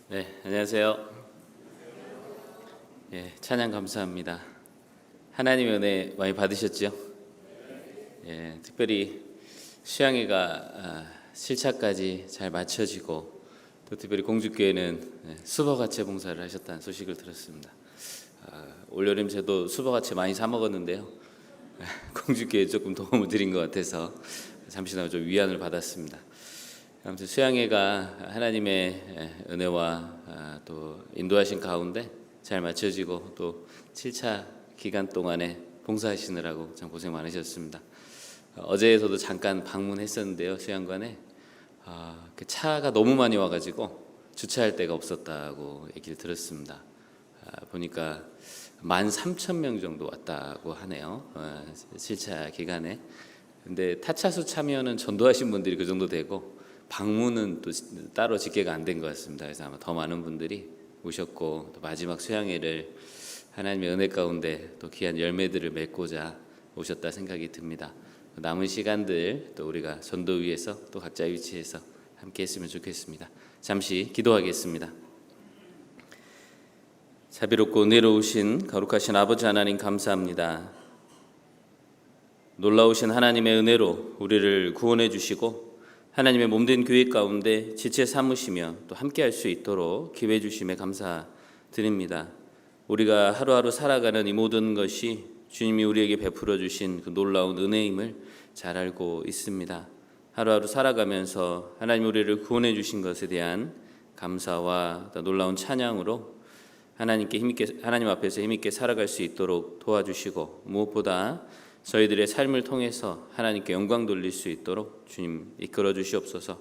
네, 안녕하세요. 찬양 감사합니다. 하나님의 은혜 많이 받으셨죠? 특별히 수양회가 실차까지 잘 마쳐지고 또 특별히 공주교회는 수버가채 봉사를 하셨다는 소식을 들었습니다. 올여름 저도 수버가채 많이 사 먹었는데요. 공주교회에 조금 도움을 드린 것 같아서 잠시나마 좀 위안을 받았습니다. 아무튼 수양회가 하나님의 은혜와 또 인도하신 가운데 잘 마쳐지고 또 7차 기간 동안에 봉사하시느라고 참 고생 많으셨습니다. 어제 저도 잠깐 방문했었는데요. 수양관에 그 차가 너무 많이 와가지고 주차할 데가 없었다고 얘기를 들었습니다. 보니까 13,000명 정도 왔다고 하네요. 7차 기간에. 근데 타차수 참여는 전도하신 분들이 그 정도 되고 방문은 또 따로 집계가 안 된 것 같습니다. 그래서 아마 더 많은 분들이 오셨고 또 마지막 수양회를 하나님의 은혜 가운데 또 귀한 열매들을 맺고자 오셨다 생각이 듭니다. 남은 시간들 또 우리가 전도 위에서 또 각자의 위치에서 함께 했으면 좋겠습니다. 잠시 기도하겠습니다. 자비롭고 은혜로우신 거룩하신 아버지 하나님 감사합니다. 놀라우신 하나님의 은혜로 우리를 구원해 주시고 하나님의 몸된 교회 가운데 지체 삼으시며 또 함께할 수 있도록 기회 주심에 감사드립니다. 우리가 하루하루 살아가는 이 모든 것이 주님이 우리에게 베풀어 주신 그 놀라운 은혜임을 잘 알고 있습니다. 하루하루 살아가면서 하나님 우리를 구원해 주신 것에 대한 감사와 또 놀라운 찬양으로 하나님 앞에서 힘있게 살아갈 수 있도록 도와주시고 무엇보다 저희들의 삶을 통해서 하나님께 영광 돌릴 수 있도록 주님 이끌어 주시옵소서.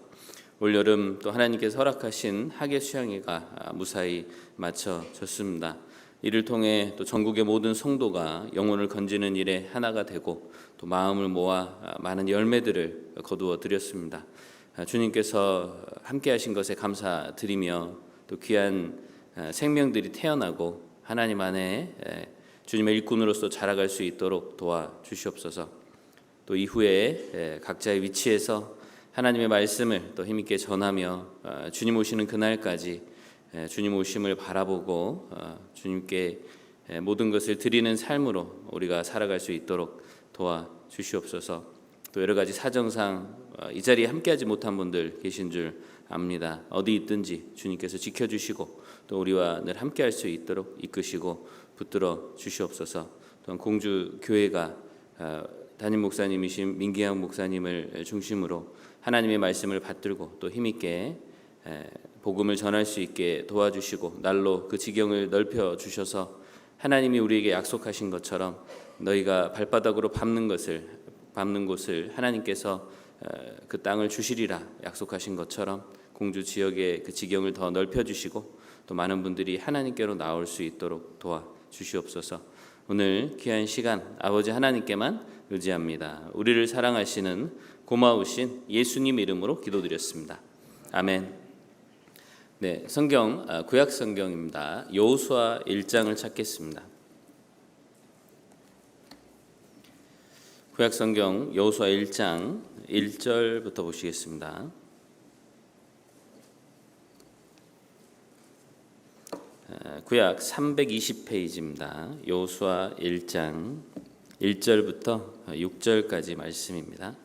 올여름 또 하나님께서 허락하신 학예 수양회가 무사히 마쳐졌습니다. 이를 통해 또 전국의 모든 성도가 영혼을 건지는 일에 하나가 되고 또 마음을 모아 많은 열매들을 거두어 드렸습니다. 주님께서 함께 하신 것에 감사드리며 또 귀한 생명들이 태어나고 하나님 안에 주님의 일꾼으로서 자라갈 수 있도록 도와주시옵소서. 또 이후에 각자의 위치에서 하나님의 말씀을 또 힘있게 전하며 주님 오시는 그날까지 주님 오심을 바라보고 주님께 모든 것을 드리는 삶으로 우리가 살아갈 수 있도록 도와주시옵소서. 또 여러 가지 사정상 이 자리에 함께하지 못한 분들 계신 줄 압니다. 어디 있든지 주님께서 지켜주시고 또 우리와 늘 함께할 수 있도록 이끄시고 붙들어 주시옵소서. 또한 공주 교회가 담임 목사님이신 민기양 목사님을 중심으로 하나님의 말씀을 받들고 또 힘있게 복음을 전할 수 있게 도와주시고 날로 그 지경을 넓혀 주셔서 하나님이 우리에게 약속하신 것처럼 너희가 발바닥으로 밟는 곳을 하나님께서 그 땅을 주시리라 약속하신 것처럼 공주 지역의 그 지경을 더 넓혀 주시고 또 많은 분들이 하나님께로 나올 수 있도록 도와주시옵소서. 오늘 귀한 시간 아버지 하나님께만 의지합니다. 우리를 사랑하시는 고마우신 예수님 이름으로 기도드렸습니다. 아멘. 네, 성경 구약 성경입니다. 여호수아 1장을 찾겠습니다. 구약 성경 여호수아 1장 1절부터 보시겠습니다. 구약 320페이지입니다. 여호수아 1장 1절부터 6절까지 말씀입니다.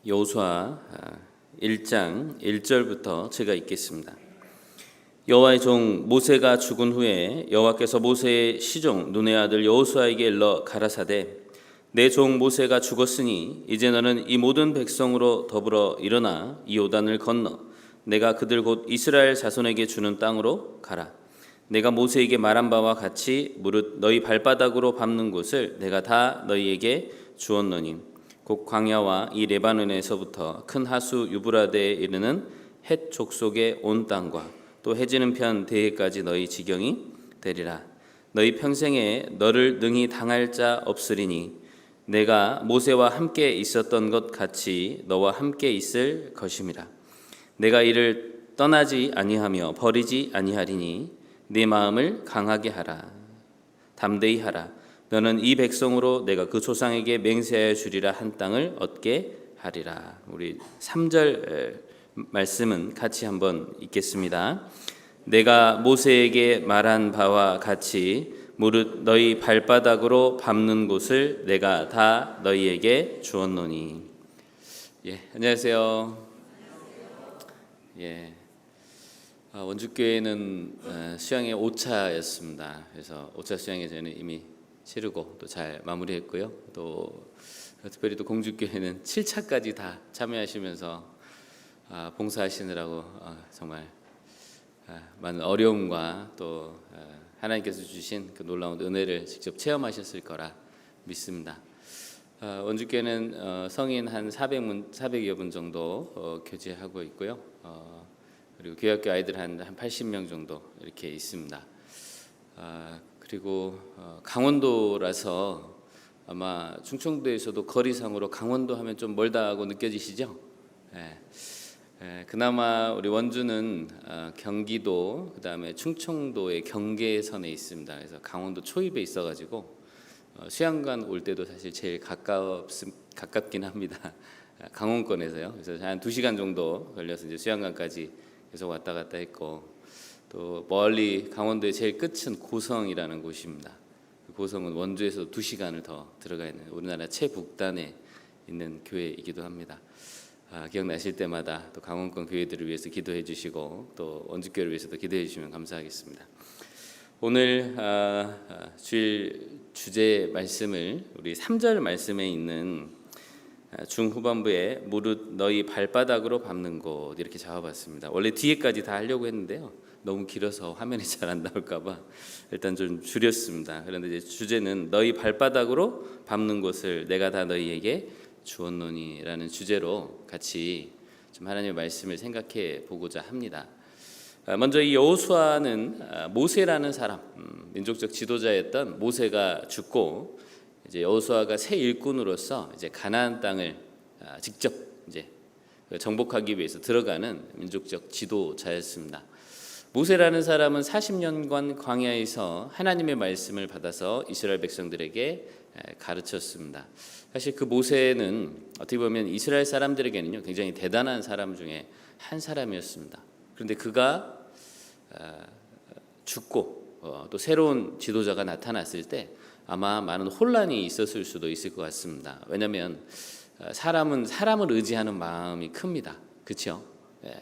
여호수아 1장 1절부터 제가 읽겠습니다. 여호와의 종 모세가 죽은 후에 여호와께서 모세의 시종 눈의 아들 여호수아에게 일러 가라사대 내 종 모세가 죽었으니 이제 너는 이 모든 백성으로 더불어 일어나 이 요단을 건너 내가 그들 곧 이스라엘 자손에게 주는 땅으로 가라. 내가 모세에게 말한 바와 같이 무릇 너희 발바닥으로 밟는 곳을 내가 다 너희에게 주었노니 곧 광야와 이 레바논에서부터 큰 하수 유브라데에 이르는 헷 족속의 온 땅과 또 해지는 편 대해까지 너희 지경이 되리라. 너희 평생에 너를 능히 당할 자 없으리니 내가 모세와 함께 있었던 것 같이 너와 함께 있을 것임이라. 내가 이를 떠나지 아니하며 버리지 아니하리니 네 마음을 강하게 하라. 담대히 하라. 너는 이 백성으로 내가 그 조상에게 맹세하여 주리라 한 땅을 얻게 하리라. 우리 3절 말씀은 같이 한번 읽겠습니다. 내가 모세에게 말한 바와 같이 무릇 너희 발바닥으로 밟는 곳을 내가 다 너희에게 주었노니. 안녕하세요. 원주교회는 수양의 5차였습니다. 그래서 5차 수양에 저는 이미 치르고 또 잘 마무리했고요. 또 특별히 또 공주교회는 7차까지 다 참여하시면서 봉사하시느라고 정말 많은 어려움과 또 하나님께서 주신 그 놀라운 은혜를 직접 체험하셨을 거라 믿습니다. 원주교회는 성인 한 400여 분 정도 교제하고 있고요. 그리고 교회학교 아이들 한 80명 정도 이렇게 있습니다. 그리고 강원도라서 아마 충청도에서도 거리상으로 강원도 하면 좀 멀다고 느껴지시죠? 그나마 우리 원주는 경기도 그다음에 충청도의 경계선에 있습니다. 그래서 강원도 초입에 있어가지고 수양관 올 때도 사실 제일 가깝긴 합니다. 강원권에서요. 그래서 한 2시간 정도 걸려서 이제 수양관까지 계속 왔다 갔다 했고, 또 멀리 강원도의 제일 끝은 고성이라는 곳입니다. 고성은 원주에서 2시간을 더 들어가 있는 우리나라 최북단에 있는 교회이기도 합니다. 기억나실 때마다 또 강원권 교회들을 위해서 기도해 주시고 또 원주교회를 위해서도 기도해 주시면 감사하겠습니다. 오늘 주일 주제 말씀을 우리 3절 말씀에 있는 중후반부에 무릇 너희 발바닥으로 밟는 곳 이렇게 잡아봤습니다. 원래 뒤에까지 다 하려고 했는데요. 너무 길어서 화면이 잘 안 나올까봐 일단 좀 줄였습니다. 그런데 이제 주제는 너희 발바닥으로 밟는 곳을 내가 다 너희에게 주었노니라는 주제로 같이 좀 하나님의 말씀을 생각해 보고자 합니다. 먼저 이 여호수아는 모세라는 사람, 민족적 지도자였던 모세가 죽고 이제 여호수아가 새 일꾼으로서 이제 가나안 땅을 직접 이제 정복하기 위해서 들어가는 민족적 지도자였습니다. 모세라는 사람은 40년간 광야에서 하나님의 말씀을 받아서 이스라엘 백성들에게 가르쳤습니다. 사실 그 모세는 어떻게 보면 이스라엘 사람들에게는요 굉장히 대단한 사람 중에 한 사람이었습니다. 그런데 그가 죽고 또 새로운 지도자가 나타났을 때 아마 많은 혼란이 있었을 수도 있을 것 같습니다. 왜냐하면 사람은 사람을 의지하는 마음이 큽니다. 그렇죠?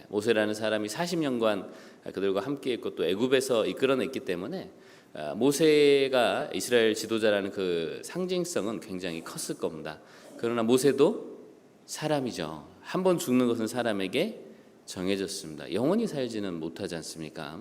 모세라는 사람이 40년간 그들과 함께했고 또 애굽에서 이끌어냈기 때문에 모세가 이스라엘 지도자라는 그 상징성은 굉장히 컸을 겁니다. 그러나 모세도 사람이죠. 한 번 죽는 것은 사람에게 정해졌습니다. 영원히 살지는 못하지 않습니까?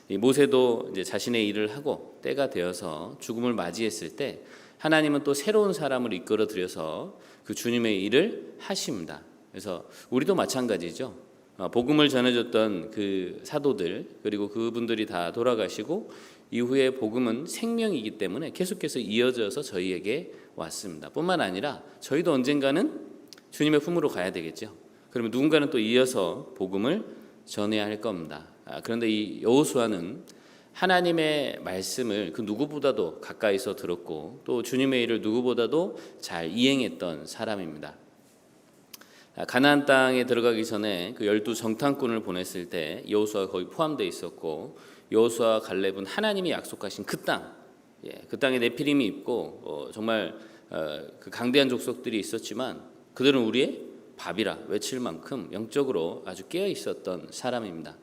이 모세도 이제 자신의 일을 하고 때가 되어서 죽음을 맞이했을 때 하나님은 또 새로운 사람을 이끌어 들여서 그 주님의 일을 하십니다. 그래서 우리도 마찬가지죠. 복음을 전해줬던 그 사도들 그리고 그분들이 다 돌아가시고 이후에 복음은 생명이기 때문에 계속해서 이어져서 저희에게 왔습니다. 뿐만 아니라 저희도 언젠가는 주님의 품으로 가야 되겠죠. 그러면 누군가는 또 이어서 복음을 전해야 할 겁니다. 그런데 이 여호수아는 하나님의 말씀을 그 누구보다도 가까이서 들었고 또 주님의 일을 누구보다도 잘 이행했던 사람입니다. 가나안 땅에 들어가기 전에 그 12 정탐꾼을 보냈을 때 여호수아가 거기 포함되어 있었고 여호수아와 갈렙은 하나님이 약속하신 그 땅, 그 땅에 네피림이 있고 정말 그 강대한 족속들이 있었지만 그들은 우리의 밥이라 외칠 만큼 영적으로 아주 깨어 있었던 사람입니다.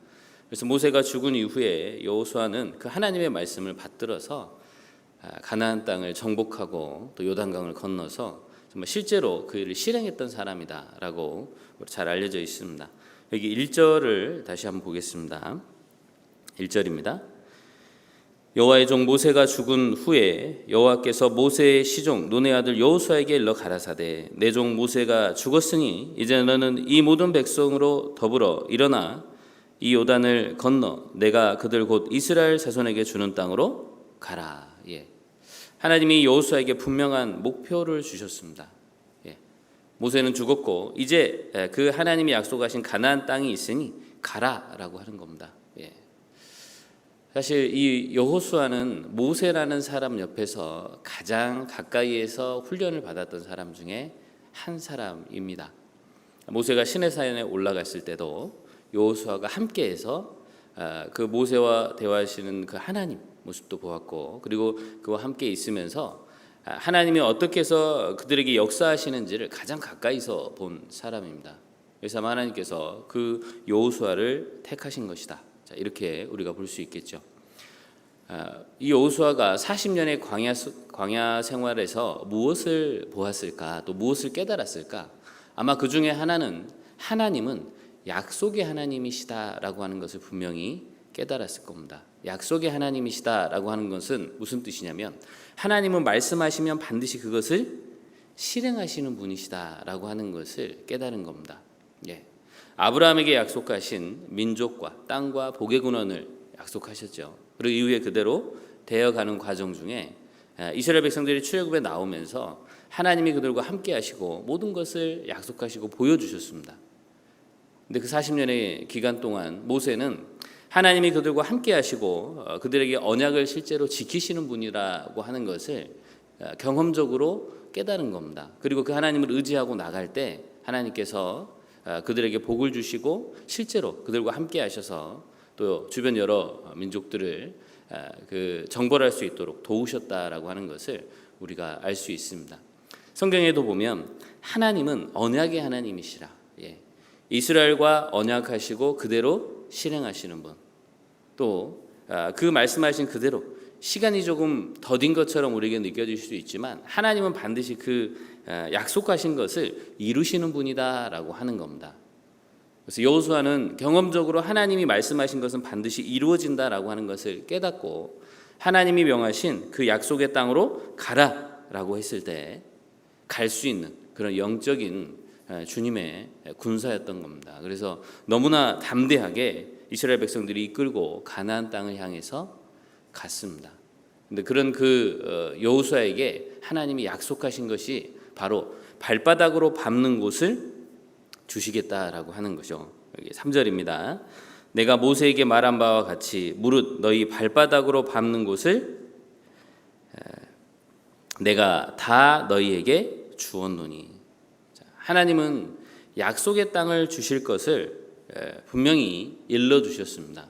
그래서 모세가 죽은 이후에 여호수아는 그 하나님의 말씀을 받들어서 가나안 땅을 정복하고 또 요단강을 건너서 정말 실제로 그 일을 실행했던 사람이다라고 잘 알려져 있습니다. 여기 1절을 다시 한번 보겠습니다. 1절입니다. 여호와의 종 모세가 죽은 후에 여호와께서 모세의 시종 눈의 아들 여호수아에게 일러 가라사대 내 종 모세가 죽었으니 이제 너는 이 모든 백성으로 더불어 일어나 이 요단을 건너 내가 그들 곧 이스라엘 자손에게 주는 땅으로 가라. 하나님이 여호수아에게 분명한 목표를 주셨습니다. 모세는 죽었고 이제 그 하나님이 약속하신 가나안 땅이 있으니 가라라고 하는 겁니다. 사실 이 여호수아는 모세라는 사람 옆에서 가장 가까이에서 훈련을 받았던 사람 중에 한 사람입니다. 모세가 시내산에 올라갔을 때도 여호수아가 함께해서 그 모세와 대화하시는 그 하나님 모습도 보았고, 그리고 그와 함께 있으면서 하나님이 어떻게 해서 그들에게 역사하시는지를 가장 가까이서 본 사람입니다. 그래서 하나님께서 그 여호수아를 택하신 것이다. 자, 이렇게 우리가 볼 수 있겠죠. 이 여호수아가 40년의 광야 생활에서 무엇을 보았을까, 또 무엇을 깨달았을까? 아마 그 중에 하나는 하나님은 약속의 하나님이시다라고 하는 것을 분명히 깨달았을 겁니다. 약속의 하나님이시다라고 하는 것은 무슨 뜻이냐면, 하나님은 말씀하시면 반드시 그것을 실행하시는 분이시다라고 하는 것을 깨달은 겁니다. 예. 아브라함에게 약속하신 민족과 땅과 복의 근원을 약속하셨죠. 그리고 이후에 그대로 되어가는 과정 중에 이스라엘 백성들이 출애굽에 나오면서 하나님이 그들과 함께 하시고 모든 것을 약속하시고 보여주셨습니다. 근데 그 40년의 기간 동안 모세는 하나님이 그들과 함께 하시고 그들에게 언약을 실제로 지키시는 분이라고 하는 것을 경험적으로 깨달은 겁니다. 그리고 그 하나님을 의지하고 나갈 때 하나님께서 그들에게 복을 주시고 실제로 그들과 함께 하셔서 또 주변 여러 민족들을 그 정벌할 수 있도록 도우셨다라고 하는 것을 우리가 알 수 있습니다. 성경에도 보면 하나님은 언약의 하나님이시라. 예. 이스라엘과 언약하시고 그대로 실행하시는 분. 또 그 말씀하신 그대로 시간이 조금 더딘 것처럼 우리에게 느껴질 수 있지만 하나님은 반드시 그 약속하신 것을 이루시는 분이다라고 하는 겁니다. 그래서 여호수아는 경험적으로 하나님이 말씀하신 것은 반드시 이루어진다라고 하는 것을 깨닫고 하나님이 명하신 그 약속의 땅으로 가라라고 했을 때 갈 수 있는 그런 영적인 주님의 군사였던 겁니다. 그래서 너무나 담대하게 이스라엘 백성들이 이끌고 가나안 땅을 향해서 갔습니다. 근데 그런 그 여호수아에게 하나님이 약속하신 것이 바로 발바닥으로 밟는 곳을 주시겠다라고 하는 거죠. 여기 3절입니다. 내가 모세에게 말한 바와 같이 무릇 너희 발바닥으로 밟는 곳을 내가 다 너희에게 주었노니. 하나님은 약속의 땅을 주실 것을 분명히 일러주셨습니다.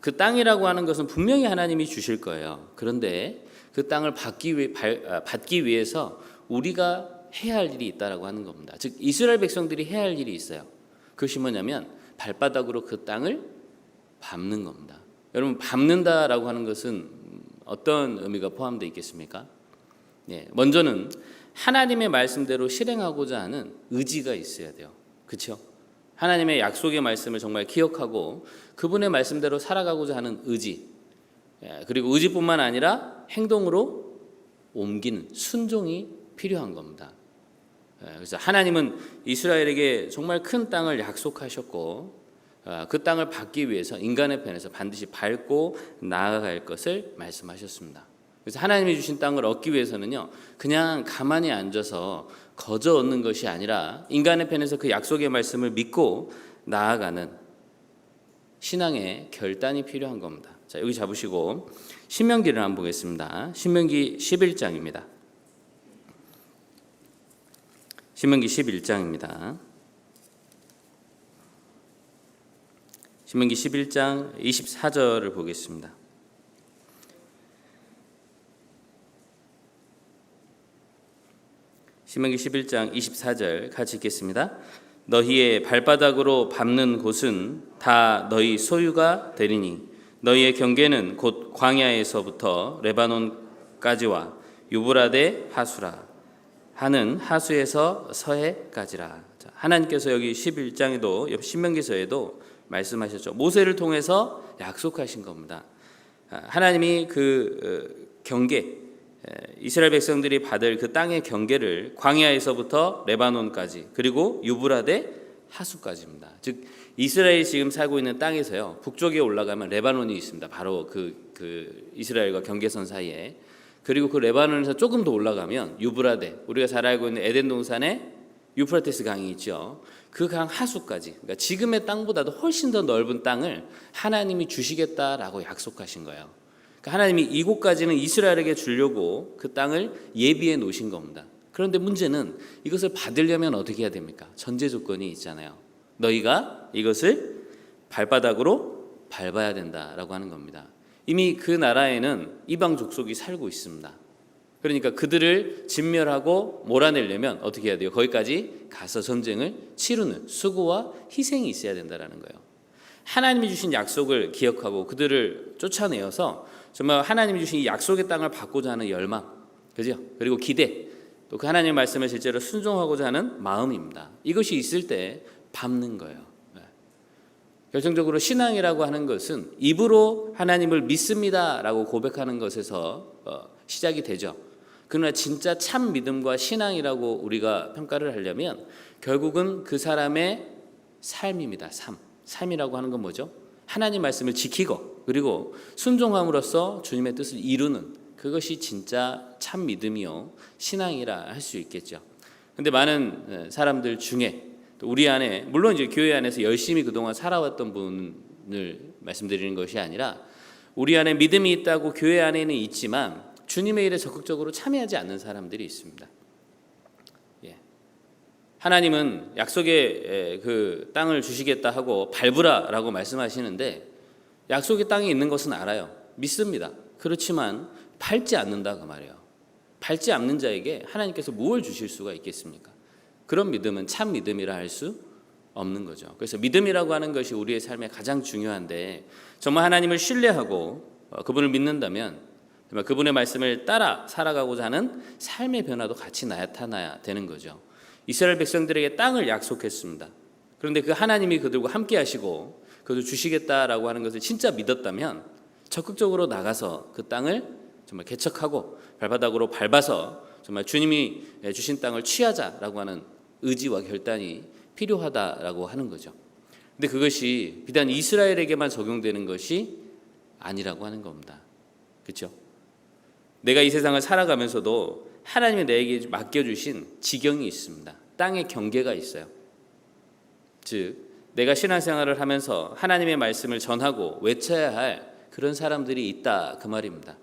그 땅이라고 하는 것은 분명히 하나님이 주실 거예요. 그런데 그 땅을 받기 위해서 우리가 해야 할 일이 있다라고 하는 겁니다. 즉 이스라엘 백성들이 해야 할 일이 있어요. 그것이 뭐냐면 발바닥으로 그 땅을 밟는 겁니다. 여러분, 밟는다라고 하는 것은 어떤 의미가 포함되어 있겠습니까? 예, 먼저는 하나님의 말씀대로 실행하고자 하는 의지가 있어야 돼요. 그렇죠? 하나님의 약속의 말씀을 정말 기억하고 그분의 말씀대로 살아가고자 하는 의지, 그리고 의지뿐만 아니라 행동으로 옮기는 순종이 필요한 겁니다. 그래서 하나님은 이스라엘에게 정말 큰 땅을 약속하셨고 그 땅을 받기 위해서 인간의 편에서 반드시 밟고 나아갈 것을 말씀하셨습니다. 그래서 하나님이 주신 땅을 얻기 위해서는요, 그냥 가만히 앉아서 거저 얻는 것이 아니라 인간의 편에서 그 약속의 말씀을 믿고 나아가는 신앙의 결단이 필요한 겁니다. 자, 여기 잡으시고 신명기를 한번 보겠습니다. 신명기 11장입니다. 신명기 11장입니다. 신명기 11장 24절을 보겠습니다. 신명기 11장 24절 같이 읽겠습니다. 너희의 발바닥으로 밟는 곳은 다 너희 소유가 되리니 너희의 경계는 곧 광야에서부터 레바논까지와 유브라데 하수라 하는 하수에서 서해까지라. 하나님께서 여기 11장에도 신명기서에도 말씀하셨죠. 모세를 통해서 약속하신 겁니다. 하나님이 그 경계, 이스라엘 백성들이 받을 그 땅의 경계를 광야에서부터 레바논까지 그리고 유브라데 하수까지입니다. 즉 이스라엘이 지금 살고 있는 땅에서요, 북쪽에 올라가면 레바논이 있습니다. 바로 그 이스라엘과 경계선 사이에. 그리고 그 레바논에서 조금 더 올라가면 유브라데, 우리가 잘 알고 있는 에덴 동산의 유프라테스 강이 있죠. 그 강 하수까지, 그러니까 지금의 땅보다도 훨씬 더 넓은 땅을 하나님이 주시겠다라고 약속하신 거예요. 그러니까 하나님이 이곳까지는 이스라엘에게 주려고 그 땅을 예비해 놓으신 겁니다. 그런데 문제는 이것을 받으려면 어떻게 해야 됩니까? 전제 조건이 있잖아요. 너희가 이것을 발바닥으로 밟아야 된다라고 하는 겁니다. 이미 그 나라에는 이방 족속이 살고 있습니다. 그러니까 그들을 진멸하고 몰아내려면 어떻게 해야 돼요? 거기까지 가서 전쟁을 치르는 수고와 희생이 있어야 된다는 거예요. 하나님이 주신 약속을 기억하고 그들을 쫓아내어서 정말 하나님이 주신 이 약속의 땅을 받고자 하는 열망, 그죠? 그리고 기대, 또 그 하나님의 말씀을 실제로 순종하고자 하는 마음입니다. 이것이 있을 때 밟는 거예요. 결정적으로 신앙이라고 하는 것은 입으로 하나님을 믿습니다라고 고백하는 것에서 시작이 되죠. 그러나 진짜 참 믿음과 신앙이라고 우리가 평가를 하려면 결국은 그 사람의 삶입니다. 삶이라고 하는 건 뭐죠? 하나님 말씀을 지키고 그리고 순종함으로써 주님의 뜻을 이루는, 그것이 진짜 참 믿음이요 신앙이라 할 수 있겠죠. 근데 많은 사람들 중에 또 우리 안에, 물론 이제 교회 안에서 열심히 그동안 살아왔던 분을 말씀드리는 것이 아니라 우리 안에 믿음이 있다고 교회 안에는 있지만 주님의 일에 적극적으로 참여하지 않는 사람들이 있습니다. 하나님은 약속의 그 땅을 주시겠다 하고 밟으라라고 말씀하시는데 약속의 땅에 있는 것은 알아요. 믿습니다. 그렇지만 밟지 않는다 그 말이에요. 밟지 않는 자에게 하나님께서 무엇을 주실 수가 있겠습니까? 그런 믿음은 참 믿음이라 할 수 없는 거죠. 그래서 믿음이라고 하는 것이 우리의 삶에 가장 중요한데, 정말 하나님을 신뢰하고 그분을 믿는다면 정말 그분의 말씀을 따라 살아가고자 하는 삶의 변화도 같이 나타나야 되는 거죠. 이스라엘 백성들에게 땅을 약속했습니다. 그런데 그 하나님이 그들과 함께 하시고 그들 주시겠다라고 하는 것을 진짜 믿었다면 적극적으로 나가서 그 땅을 정말 개척하고 발바닥으로 밟아서 정말 주님이 주신 땅을 취하자라고 하는 의지와 결단이 필요하다라고 하는 거죠. 근데 그것이 비단 이스라엘에게만 적용되는 것이 아니라고 하는 겁니다. 그렇죠? 내가 이 세상을 살아가면서도 하나님이 내게 맡겨주신 지경이 있습니다. 땅의 경계가 있어요. 즉 내가 신앙생활을 하면서 하나님의 말씀을 전하고 외쳐야 할 그런 사람들이 있다 그 말입니다.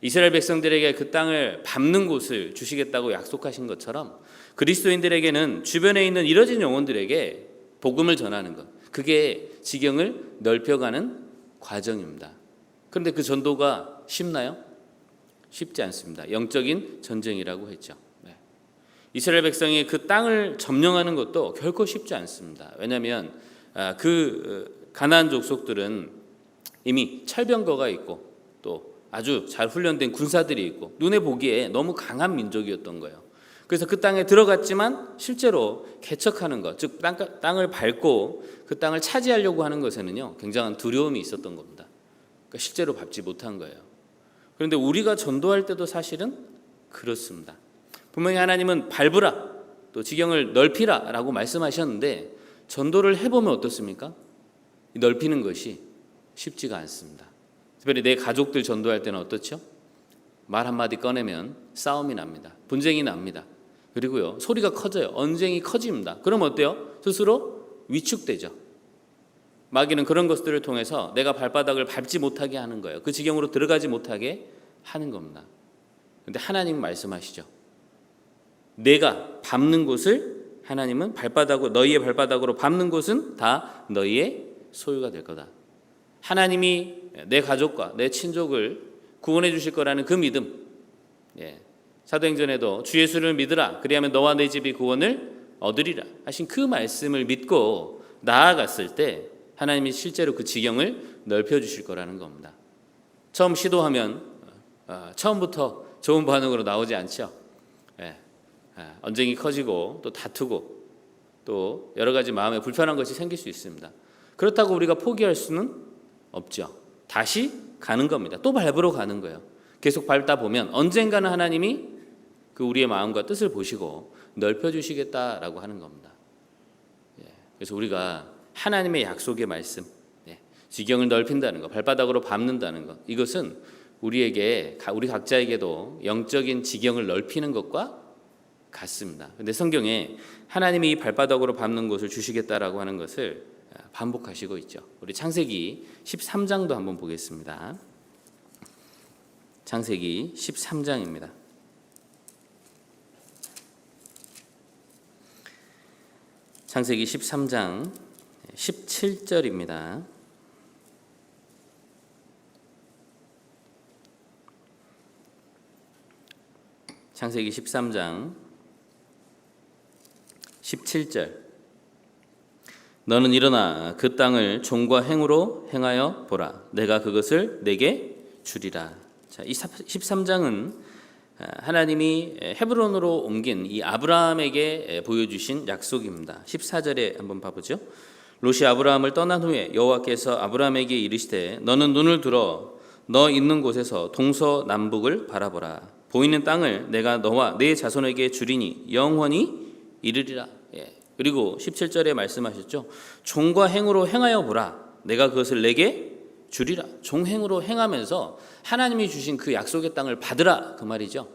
이스라엘 백성들에게 그 땅을 밟는 곳을 주시겠다고 약속하신 것처럼 그리스도인들에게는 주변에 있는 이뤄진 영혼들에게 복음을 전하는 것, 그게 지경을 넓혀가는 과정입니다. 그런데 그 전도가 쉽나요? 쉽지 않습니다. 영적인 전쟁이라고 했죠. 이스라엘 백성이 그 땅을 점령하는 것도 결코 쉽지 않습니다. 왜냐하면 그 가나안 족속들은 이미 철병거가 있고 또 아주 잘 훈련된 군사들이 있고 눈에 보기에 너무 강한 민족이었던 거예요. 그래서 그 땅에 들어갔지만 실제로 개척하는 것, 즉 땅을 밟고 그 땅을 차지하려고 하는 것에는요 굉장한 두려움이 있었던 겁니다. 그러니까 실제로 밟지 못한 거예요. 그런데 우리가 전도할 때도 사실은 그렇습니다. 분명히 하나님은 밟으라, 또 지경을 넓히라 라고 말씀하셨는데 전도를 해보면 어떻습니까? 넓히는 것이 쉽지가 않습니다. 특별히 내 가족들 전도할 때는 어떻죠? 말 한마디 꺼내면 싸움이 납니다. 분쟁이 납니다. 그리고요 소리가 커져요. 언쟁이 커집니다. 그럼 어때요? 스스로 위축되죠. 마귀는 그런 것들을 통해서 내가 발바닥을 밟지 못하게 하는 거예요. 그 지경으로 들어가지 못하게 하는 겁니다. 그런데 하나님은 말씀하시죠. 내가 밟는 곳을 하나님은 너희의 발바닥으로 밟는 곳은 다 너희의 소유가 될 거다. 하나님이 내 가족과 내 친족을 구원해 주실 거라는 그 믿음. 사도행전에도 주 예수를 믿으라 그리하면 너와 내 집이 구원을 얻으리라 하신 그 말씀을 믿고 나아갔을 때 하나님이 실제로 그 지경을 넓혀 주실 거라는 겁니다. 처음 시도하면 처음부터 좋은 반응으로 나오지 않죠. 언쟁이 커지고 또 다투고 또 여러 가지 마음에 불편한 것이 생길 수 있습니다. 그렇다고 우리가 포기할 수는 없죠. 다시 가는 겁니다. 또 밟으러 가는 거예요. 계속 밟다 보면 언젠가는 하나님이 그 우리의 마음과 뜻을 보시고 넓혀주시겠다라고 하는 겁니다. 그래서 우리가 하나님의 약속의 말씀, 지경을 넓힌다는 것, 발바닥으로 밟는다는 것, 이것은 우리 각자에게도 영적인 지경을 넓히는 것과 같습니다. 근데 성경에 하나님이 이 발바닥으로 밟는 곳을 주시겠다라고 하는 것을 반복하시고 있죠. 우리 창세기 13장도 한번 보겠습니다. 창세기 13장입니다. 창세기 13장 17절입니다. 창세기 13장 17절. 너는 일어나 그 땅을 종과 행으로 행하여 보라. 내가 그것을 내게 주리라. 자, 이 13장은 하나님이 헤브론으로 옮긴 이 아브라함에게 보여주신 약속입니다. 14절에 한번 봐보죠. 롯이 아브라함을 떠난 후에 여호와께서 아브라함에게 이르시되 너는 눈을 들어 너 있는 곳에서 동서남북을 바라보라. 보이는 땅을 내가 너와 네 자손에게 주리니 영원히 이르리라. 그리고 17절에 말씀하셨죠. 종과 행으로 행하여 보라. 내가 그것을 내게 주리라. 종행으로 행하면서 하나님이 주신 그 약속의 땅을 받으라, 그 말이죠.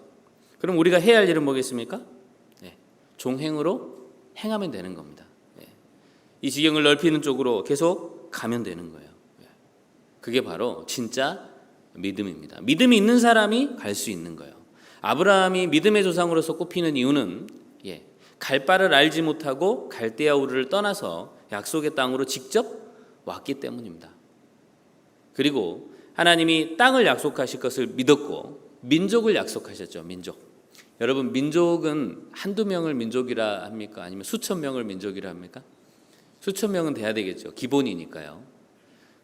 그럼 우리가 해야 할 일은 뭐겠습니까? 종행으로 행하면 되는 겁니다. 이 지경을 넓히는 쪽으로 계속 가면 되는 거예요. 그게 바로 진짜 믿음입니다. 믿음이 있는 사람이 갈 수 있는 거예요. 아브라함이 믿음의 조상으로서 꼽히는 이유는 갈 바를 알지 못하고 갈대아 우르를 떠나서 약속의 땅으로 직접 왔기 때문입니다. 그리고 하나님이 땅을 약속하실 것을 믿었고 민족을 약속하셨죠. 민족. 여러분, 민족은 한두 명을 민족이라 합니까? 아니면 수천 명을 민족이라 합니까? 수천 명은 돼야 되겠죠. 기본이니까요.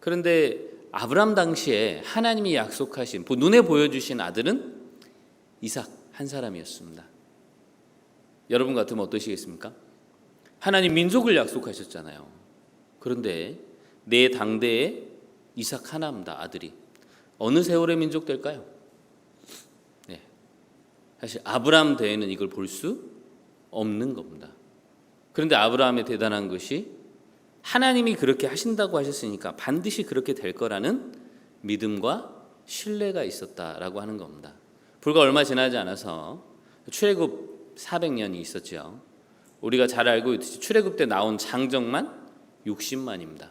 그런데 아브라함 당시에 하나님이 약속하신, 눈에 보여주신 아들은 이삭 한 사람이었습니다. 여러분 같으면 어떠시겠습니까? 하나님 민족을 약속하셨잖아요. 그런데 내 당대에 이삭 하나입니다. 아들이. 어느 세월의 민족 될까요? 사실 아브라함 대에는 이걸 볼 수 없는 겁니다. 그런데 아브라함의 대단한 것이 하나님이 그렇게 하신다고 하셨으니까 반드시 그렇게 될 거라는 믿음과 신뢰가 있었다라고 하는 겁니다. 불과 얼마 지나지 않아서 출애굽 400년이 있었죠. 우리가 잘 알고 있듯이 출애굽 때 나온 장정만 60만입니다.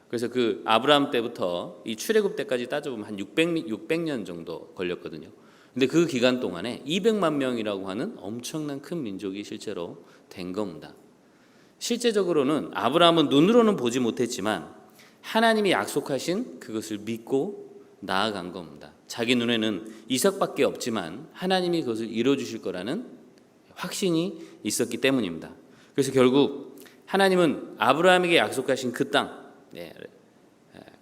그래서 그 아브라함 때부터 이 출애굽 때까지 따져보면 한 600년 정도 걸렸거든요. 근데 그 기간 동안에 200만 명이라고 하는 엄청난 큰 민족이 실제로 된 겁니다. 실제적으로는 아브라함은 눈으로는 보지 못했지만 하나님이 약속하신 그것을 믿고 나아간 겁니다. 자기 눈에는 이삭밖에 없지만 하나님이 그것을 이루어주실 거라는 확신이 있었기 때문입니다. 그래서 결국 하나님은 아브라함에게 약속하신 그 땅,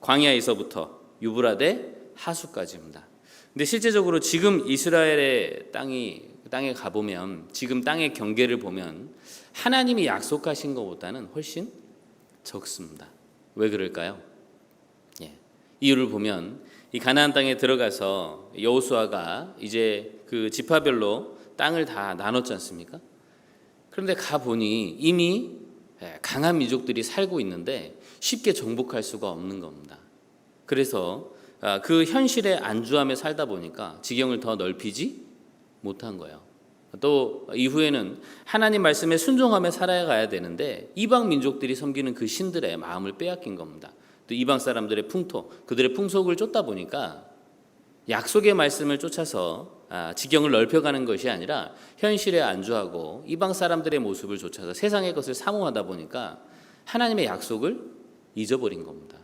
광야에서부터 유브라데 하수까지입니다. 근데 실제적으로 지금 이스라엘의 땅에 가보면, 지금 땅의 경계를 보면 하나님이 약속하신 것보다는 훨씬 적습니다. 왜 그럴까요? 이유를 보면 이 가나안 땅에 들어가서 여호수아가 이제 그 지파별로 땅을 다 나눴지 않습니까? 그런데 가보니 이미 강한 민족들이 살고 있는데 쉽게 정복할 수가 없는 겁니다. 그래서 그 현실에 안주하며 살다 보니까 지경을 더 넓히지 못한 거예요. 또 이후에는 하나님 말씀에 순종하며 살아가야 되는데 이방 민족들이 섬기는 그 신들의 마음을 빼앗긴 겁니다. 또 이방 사람들의 풍토, 그들의 풍속을 쫓다 보니까 약속의 말씀을 쫓아서 지경을 넓혀가는 것이 아니라 현실에 안주하고 이방 사람들의 모습을 쫓아서 세상의 것을 사모하다 보니까 하나님의 약속을 잊어버린 겁니다.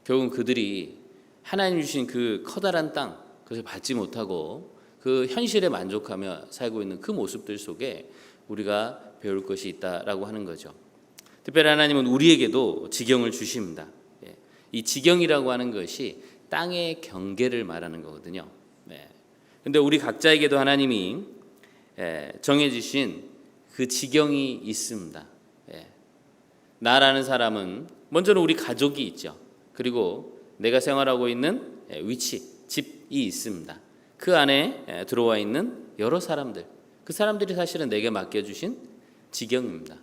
결국은 그들이 하나님 주신 그 커다란 땅, 그것을 받지 못하고 그 현실에 만족하며 살고 있는 그 모습들 속에 우리가 배울 것이 있다라고 하는 거죠. 특별히 하나님은 우리에게도 지경을 주십니다. 이 지경이라고 하는 것이 땅의 경계를 말하는 거거든요. 그런데 우리 각자에게도 하나님이 정해주신 그 지경이 있습니다. 나라는 사람은 먼저는 우리 가족이 있죠. 그리고 내가 생활하고 있는 위치, 집이 있습니다. 그 안에 들어와 있는 여러 사람들, 그 사람들이 사실은 내게 맡겨주신 지경입니다.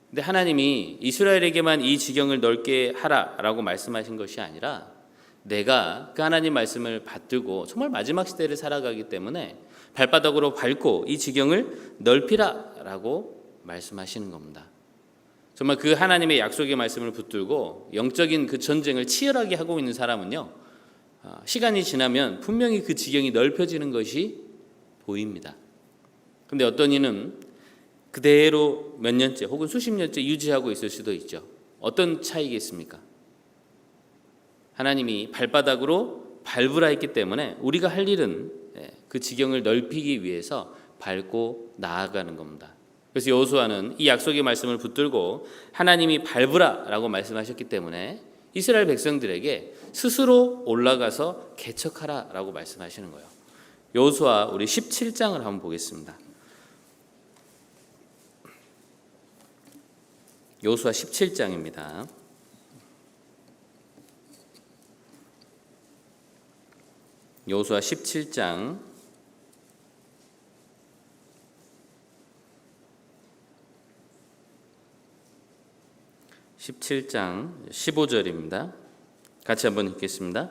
근데 하나님이 이스라엘에게만 이 지경을 넓게 하라라고 말씀하신 것이 아니라 내가 그 하나님 말씀을 받들고 정말 마지막 시대를 살아가기 때문에 발바닥으로 밟고 이 지경을 넓히라라고 말씀하시는 겁니다. 정말 그 하나님의 약속의 말씀을 붙들고 영적인 그 전쟁을 치열하게 하고 있는 사람은요, 시간이 지나면 분명히 그 지경이 넓혀지는 것이 보입니다. 근데 어떤 이는 그대로 몇 년째 혹은 수십 년째 유지하고 있을 수도 있죠. 어떤 차이겠습니까? 하나님이 발바닥으로 밟으라 했기 때문에 우리가 할 일은 그 지경을 넓히기 위해서 밟고 나아가는 겁니다. 그래서 여호수아는 이 약속의 말씀을 붙들고 하나님이 밟으라라고 말씀하셨기 때문에 이스라엘 백성들에게 스스로 올라가서 개척하라라고 말씀하시는 거예요. 여호수아 우리 17장을 한번 보겠습니다. 여호수아 17장입니다. 여호수아 17장 15절입니다. 같이 한번 읽겠습니다.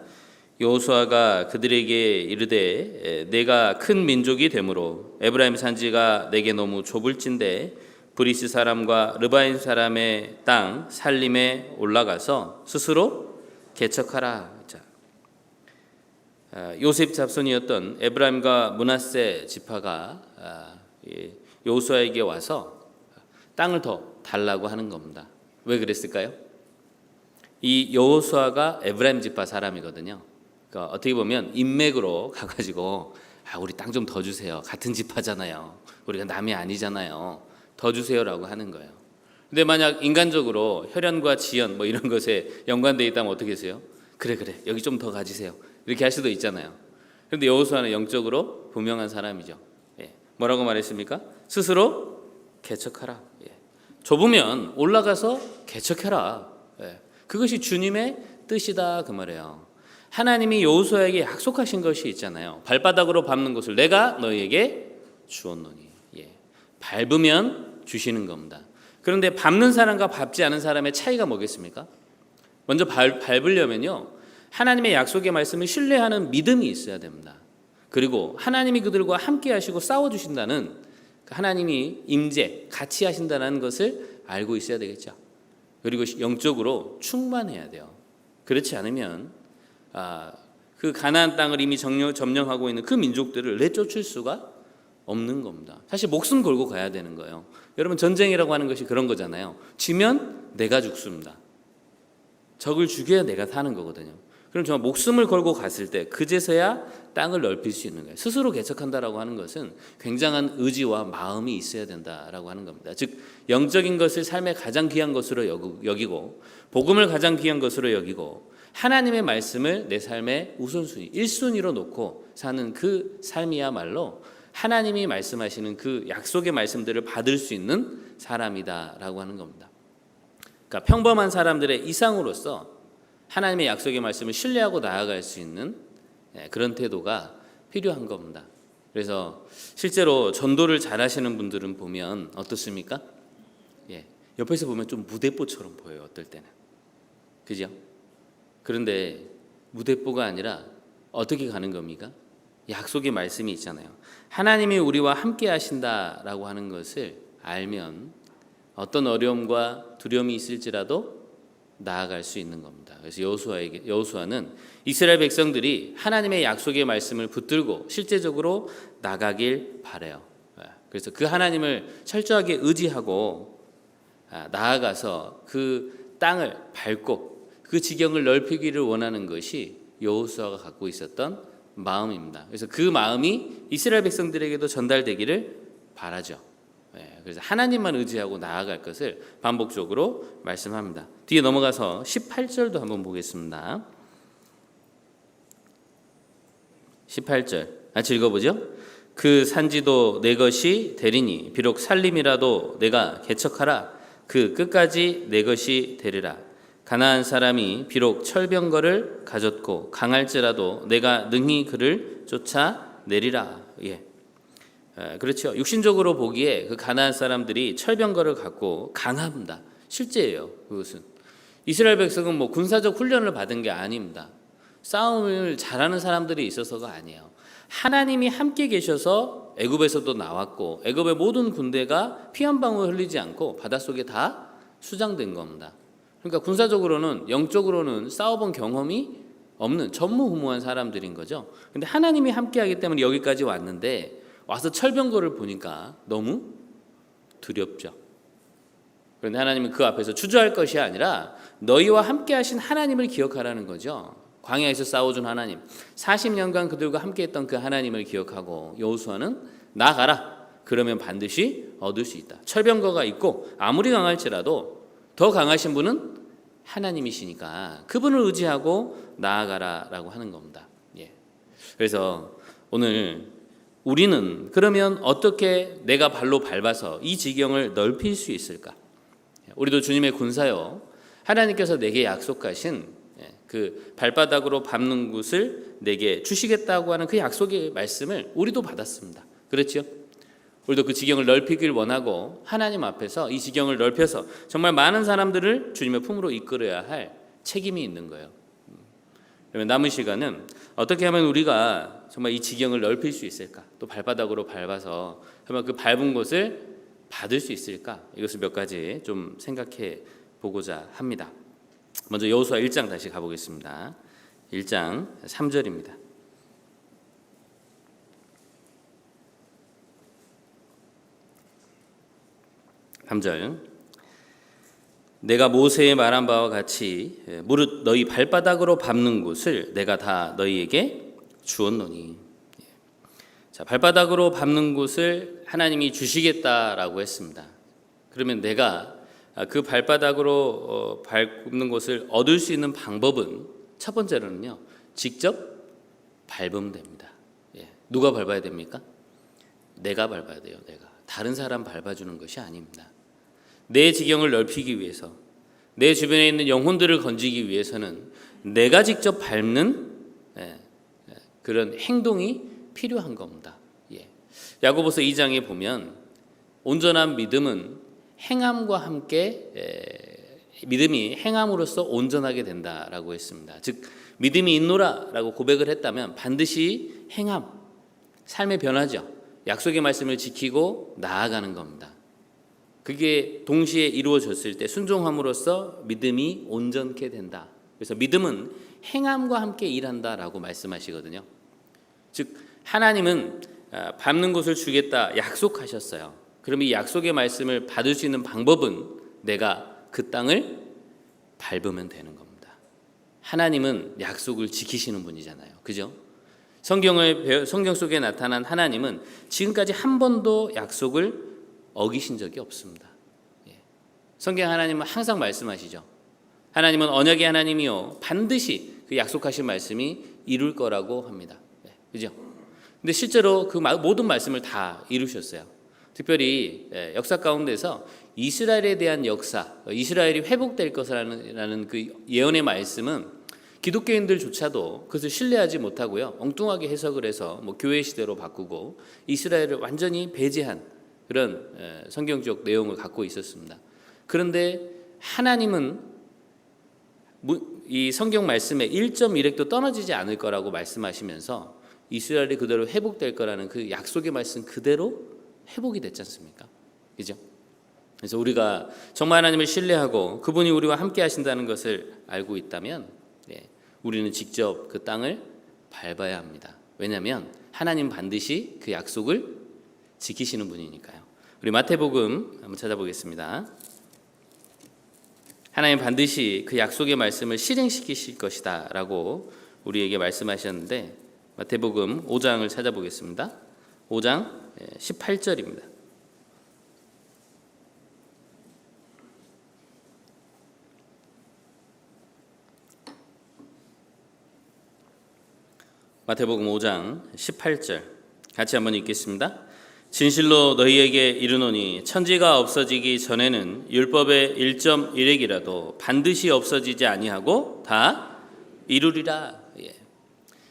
여호수아가 그들에게 이르되 내가 큰 민족이 되므로 에브라임 산지가 내게 너무 좁을진대 브리스 사람과 르바인 사람의 땅 살림에 올라가서 스스로 개척하라. 요셉 잡손이었던 에브라임과 므낫세 지파가 여호수아에게 와서 땅을 더 달라고 하는 겁니다. 왜 그랬을까요? 이 여호수아가 에브라임 지파 사람이거든요. 그러니까 어떻게 보면 인맥으로 가가지고 우리 땅 좀 더 주세요. 같은 지파잖아요. 우리가 남이 아니잖아요. 더 주세요라고 하는 거예요. 근데 만약 인간적으로 혈연과 지연 뭐 이런 것에 연관되어 있다면 어떻게 하세요? 그래 여기 좀 더 가지세요. 이렇게 할 수도 있잖아요. 그런데 여호수아는 영적으로 분명한 사람이죠. 뭐라고 말했습니까? 스스로 개척하라. 좁으면 올라가서 개척해라. 그것이 주님의 뜻이다 그 말이에요. 하나님이 여호수아에게 약속하신 것이 있잖아요. 발바닥으로 밟는 것을 내가 너희에게 주었노니. 밟으면 주시는 겁니다. 그런데 밟는 사람과 밟지 않은 사람의 차이가 뭐겠습니까? 먼저 밟으려면요, 하나님의 약속의 말씀을 신뢰하는 믿음이 있어야 됩니다. 그리고 하나님이 그들과 함께 하시고 싸워주신다는 하나님이 임재, 같이 하신다는 것을 알고 있어야 되겠죠. 그리고 영적으로 충만해야 돼요. 그렇지 않으면 그 가나안 땅을 이미 점령하고 있는 그 민족들을 내쫓을 수가 없는 겁니다. 사실 목숨 걸고 가야 되는 거예요. 여러분, 전쟁이라고 하는 것이 그런 거잖아요. 지면 내가 죽습니다. 적을 죽여야 내가 사는 거거든요. 그럼 정말 목숨을 걸고 갔을 때 그제서야 땅을 넓힐 수 있는 거예요. 스스로 개척한다라고 하는 것은 굉장한 의지와 마음이 있어야 된다라고 하는 겁니다. 즉 영적인 것을 삶의 가장 귀한 것으로 여기고 복음을 가장 귀한 것으로 여기고 하나님의 말씀을 내 삶의 우선순위 1순위로 놓고 사는 그 삶이야말로 하나님이 말씀하시는 그 약속의 말씀들을 받을 수 있는 사람이다라고 하는 겁니다. 그러니까 평범한 사람들의 이상으로서 하나님의 약속의 말씀을 신뢰하고 나아갈 수 있는 그런 태도가 필요한 겁니다. 그래서 실제로 전도를 잘하시는 분들은 보면 어떻습니까? 옆에서 보면 좀 무대뽀처럼 보여요. 어떨 때는. 그죠? 그런데 무대뽀가 아니라 어떻게 가는 겁니까? 약속의 말씀이 있잖아요. 하나님이 우리와 함께 하신다라고 하는 것을 알면 어떤 어려움과 두려움이 있을지라도 나아갈 수 있는 겁니다. 그래서 여호수아는 이스라엘 백성들이 하나님의 약속의 말씀을 붙들고 실제적으로 나가길 바라요. 그래서 그 하나님을 철저하게 의지하고 나아가서 그 땅을 밟고 그 지경을 넓히기를 원하는 것이 여호수아가 갖고 있었던 마음입니다. 그래서 그 마음이 이스라엘 백성들에게도 전달되기를 바라죠. 그래서 하나님만 의지하고 나아갈 것을 반복적으로 말씀합니다. 뒤에 넘어가서 18절도 한번 보겠습니다. 18절 같이 읽어보죠. 그 산지도 내 것이 되리니 비록 살림이라도 내가 개척하라. 그 끝까지 내 것이 되리라. 가나안 사람이 비록 철병거를 가졌고 강할지라도 내가 능히 그를 쫓아내리라. 그렇죠. 육신적으로 보기에 그 가나안 사람들이 철병거를 갖고 강합니다. 실제예요. 그것은 이스라엘 백성은 군사적 훈련을 받은 게 아닙니다. 싸움을 잘하는 사람들이 있어서가 아니에요. 하나님이 함께 계셔서 애굽에서도 나왔고 애굽의 모든 군대가 피 한 방울 흘리지 않고 바닷속에 다 수장된 겁니다. 그러니까 군사적으로는 영적으로는 싸워본 경험이 없는 전무후무한 사람들인 거죠. 근데 하나님이 함께하기 때문에 여기까지 왔는데 와서 철병거를 보니까 너무 두렵죠. 그런데 하나님은 그 앞에서 주저할 것이 아니라 너희와 함께하신 하나님을 기억하라는 거죠. 광야에서 싸워준 하나님, 40년간 그들과 함께했던 그 하나님을 기억하고 여호수아는 나아가라. 그러면 반드시 얻을 수 있다. 철병거가 있고 아무리 강할지라도 더 강하신 분은 하나님이시니까 그분을 의지하고 나아가라라고 하는 겁니다. 그래서 오늘 우리는 그러면 어떻게 내가 발로 밟아서 이 지경을 넓힐 수 있을까? 우리도 주님의 군사요. 하나님께서 내게 약속하신 그 발바닥으로 밟는 곳을 내게 주시겠다고 하는 그 약속의 말씀을 우리도 받았습니다. 그렇죠? 우리도 그 지경을 넓히길 원하고 하나님 앞에서 이 지경을 넓혀서 정말 많은 사람들을 주님의 품으로 이끌어야 할 책임이 있는 거예요. 그러면 남은 시간은 어떻게 하면 우리가 정말 이 지경을 넓힐 수 있을까? 또 발바닥으로 밟아서 정말 그 밟은 곳을 받을 수 있을까? 이것을 몇 가지 좀 생각해 보고자 합니다. 먼저 여호수아 1장 다시 가보겠습니다. 1장 3절입니다. 3절 내가 모세의 말한 바와 같이 무릇 너희 발바닥으로 밟는 곳을 내가 다 너희에게 주었노니. 자, 발바닥으로 밟는 곳을 하나님이 주시겠다라고 했습니다. 그러면 내가 그 발바닥으로 밟는 곳을 얻을 수 있는 방법은 첫 번째로는요, 직접 밟으면 됩니다. 누가 밟아야 됩니까? 내가 밟아야 돼요. 내가. 다른 사람 밟아주는 것이 아닙니다. 내 지경을 넓히기 위해서, 내 주변에 있는 영혼들을 건지기 위해서는 내가 직접 밟는 그런 행동이 필요한 겁니다. 야고보서 2장에 보면 온전한 믿음은 행함과 함께 믿음이 행함으로써 온전하게 된다라고 했습니다. 즉 믿음이 있노라라고 고백을 했다면 반드시 행함, 삶의 변화죠. 약속의 말씀을 지키고 나아가는 겁니다. 그게 동시에 이루어졌을 때 순종함으로써 믿음이 온전케 된다. 그래서 믿음은 행함과 함께 일한다라고 말씀하시거든요. 즉 하나님은 밟는 곳을 주겠다 약속하셨어요. 그럼 이 약속의 말씀을 받을 수 있는 방법은 내가 그 땅을 밟으면 되는 겁니다. 하나님은 약속을 지키시는 분이잖아요. 그죠? 성경 속에 나타난 하나님은 지금까지 한 번도 약속을 어기신 적이 없습니다. 성경 하나님은 항상 말씀하시죠. 하나님은 언약의 하나님이요 반드시 그 약속하신 말씀이 이룰 거라고 합니다. 그죠? 근데 실제로 그 모든 말씀을 다 이루셨어요. 특별히 역사 가운데서 이스라엘에 대한 역사, 이스라엘이 회복될 것이라는 그 예언의 말씀은 기독교인들조차도 그것을 신뢰하지 못하고요, 엉뚱하게 해석을 해서 교회 시대로 바꾸고 이스라엘을 완전히 배제한 그런 성경적 내용을 갖고 있었습니다. 그런데 하나님은 이 성경 말씀에 1.1획도 떨어지지 않을 거라고 말씀하시면서 이스라엘이 그대로 회복될 거라는 그 약속의 말씀 그대로 회복이 됐지 않습니까? 그죠? 그래서 우리가 정말 하나님을 신뢰하고 그분이 우리와 함께 하신다는 것을 알고 있다면 우리는 직접 그 땅을 밟아야 합니다. 왜냐하면 하나님 반드시 그 약속을 지키시는 분이니까요. 우리 마태복음 한번 찾아보겠습니다. 하나님 반드시 그 약속의 말씀을 실행시키실 것이다 라고 우리에게 말씀하셨는데 마태복음 5장을 찾아보겠습니다. 5장 18절입니다. 마태복음 5장 18절 같이 한번 읽겠습니다. 진실로 너희에게 이르노니 천지가 없어지기 전에는 율법의 1.1획이라도 반드시 없어지지 아니하고 다 이루리라.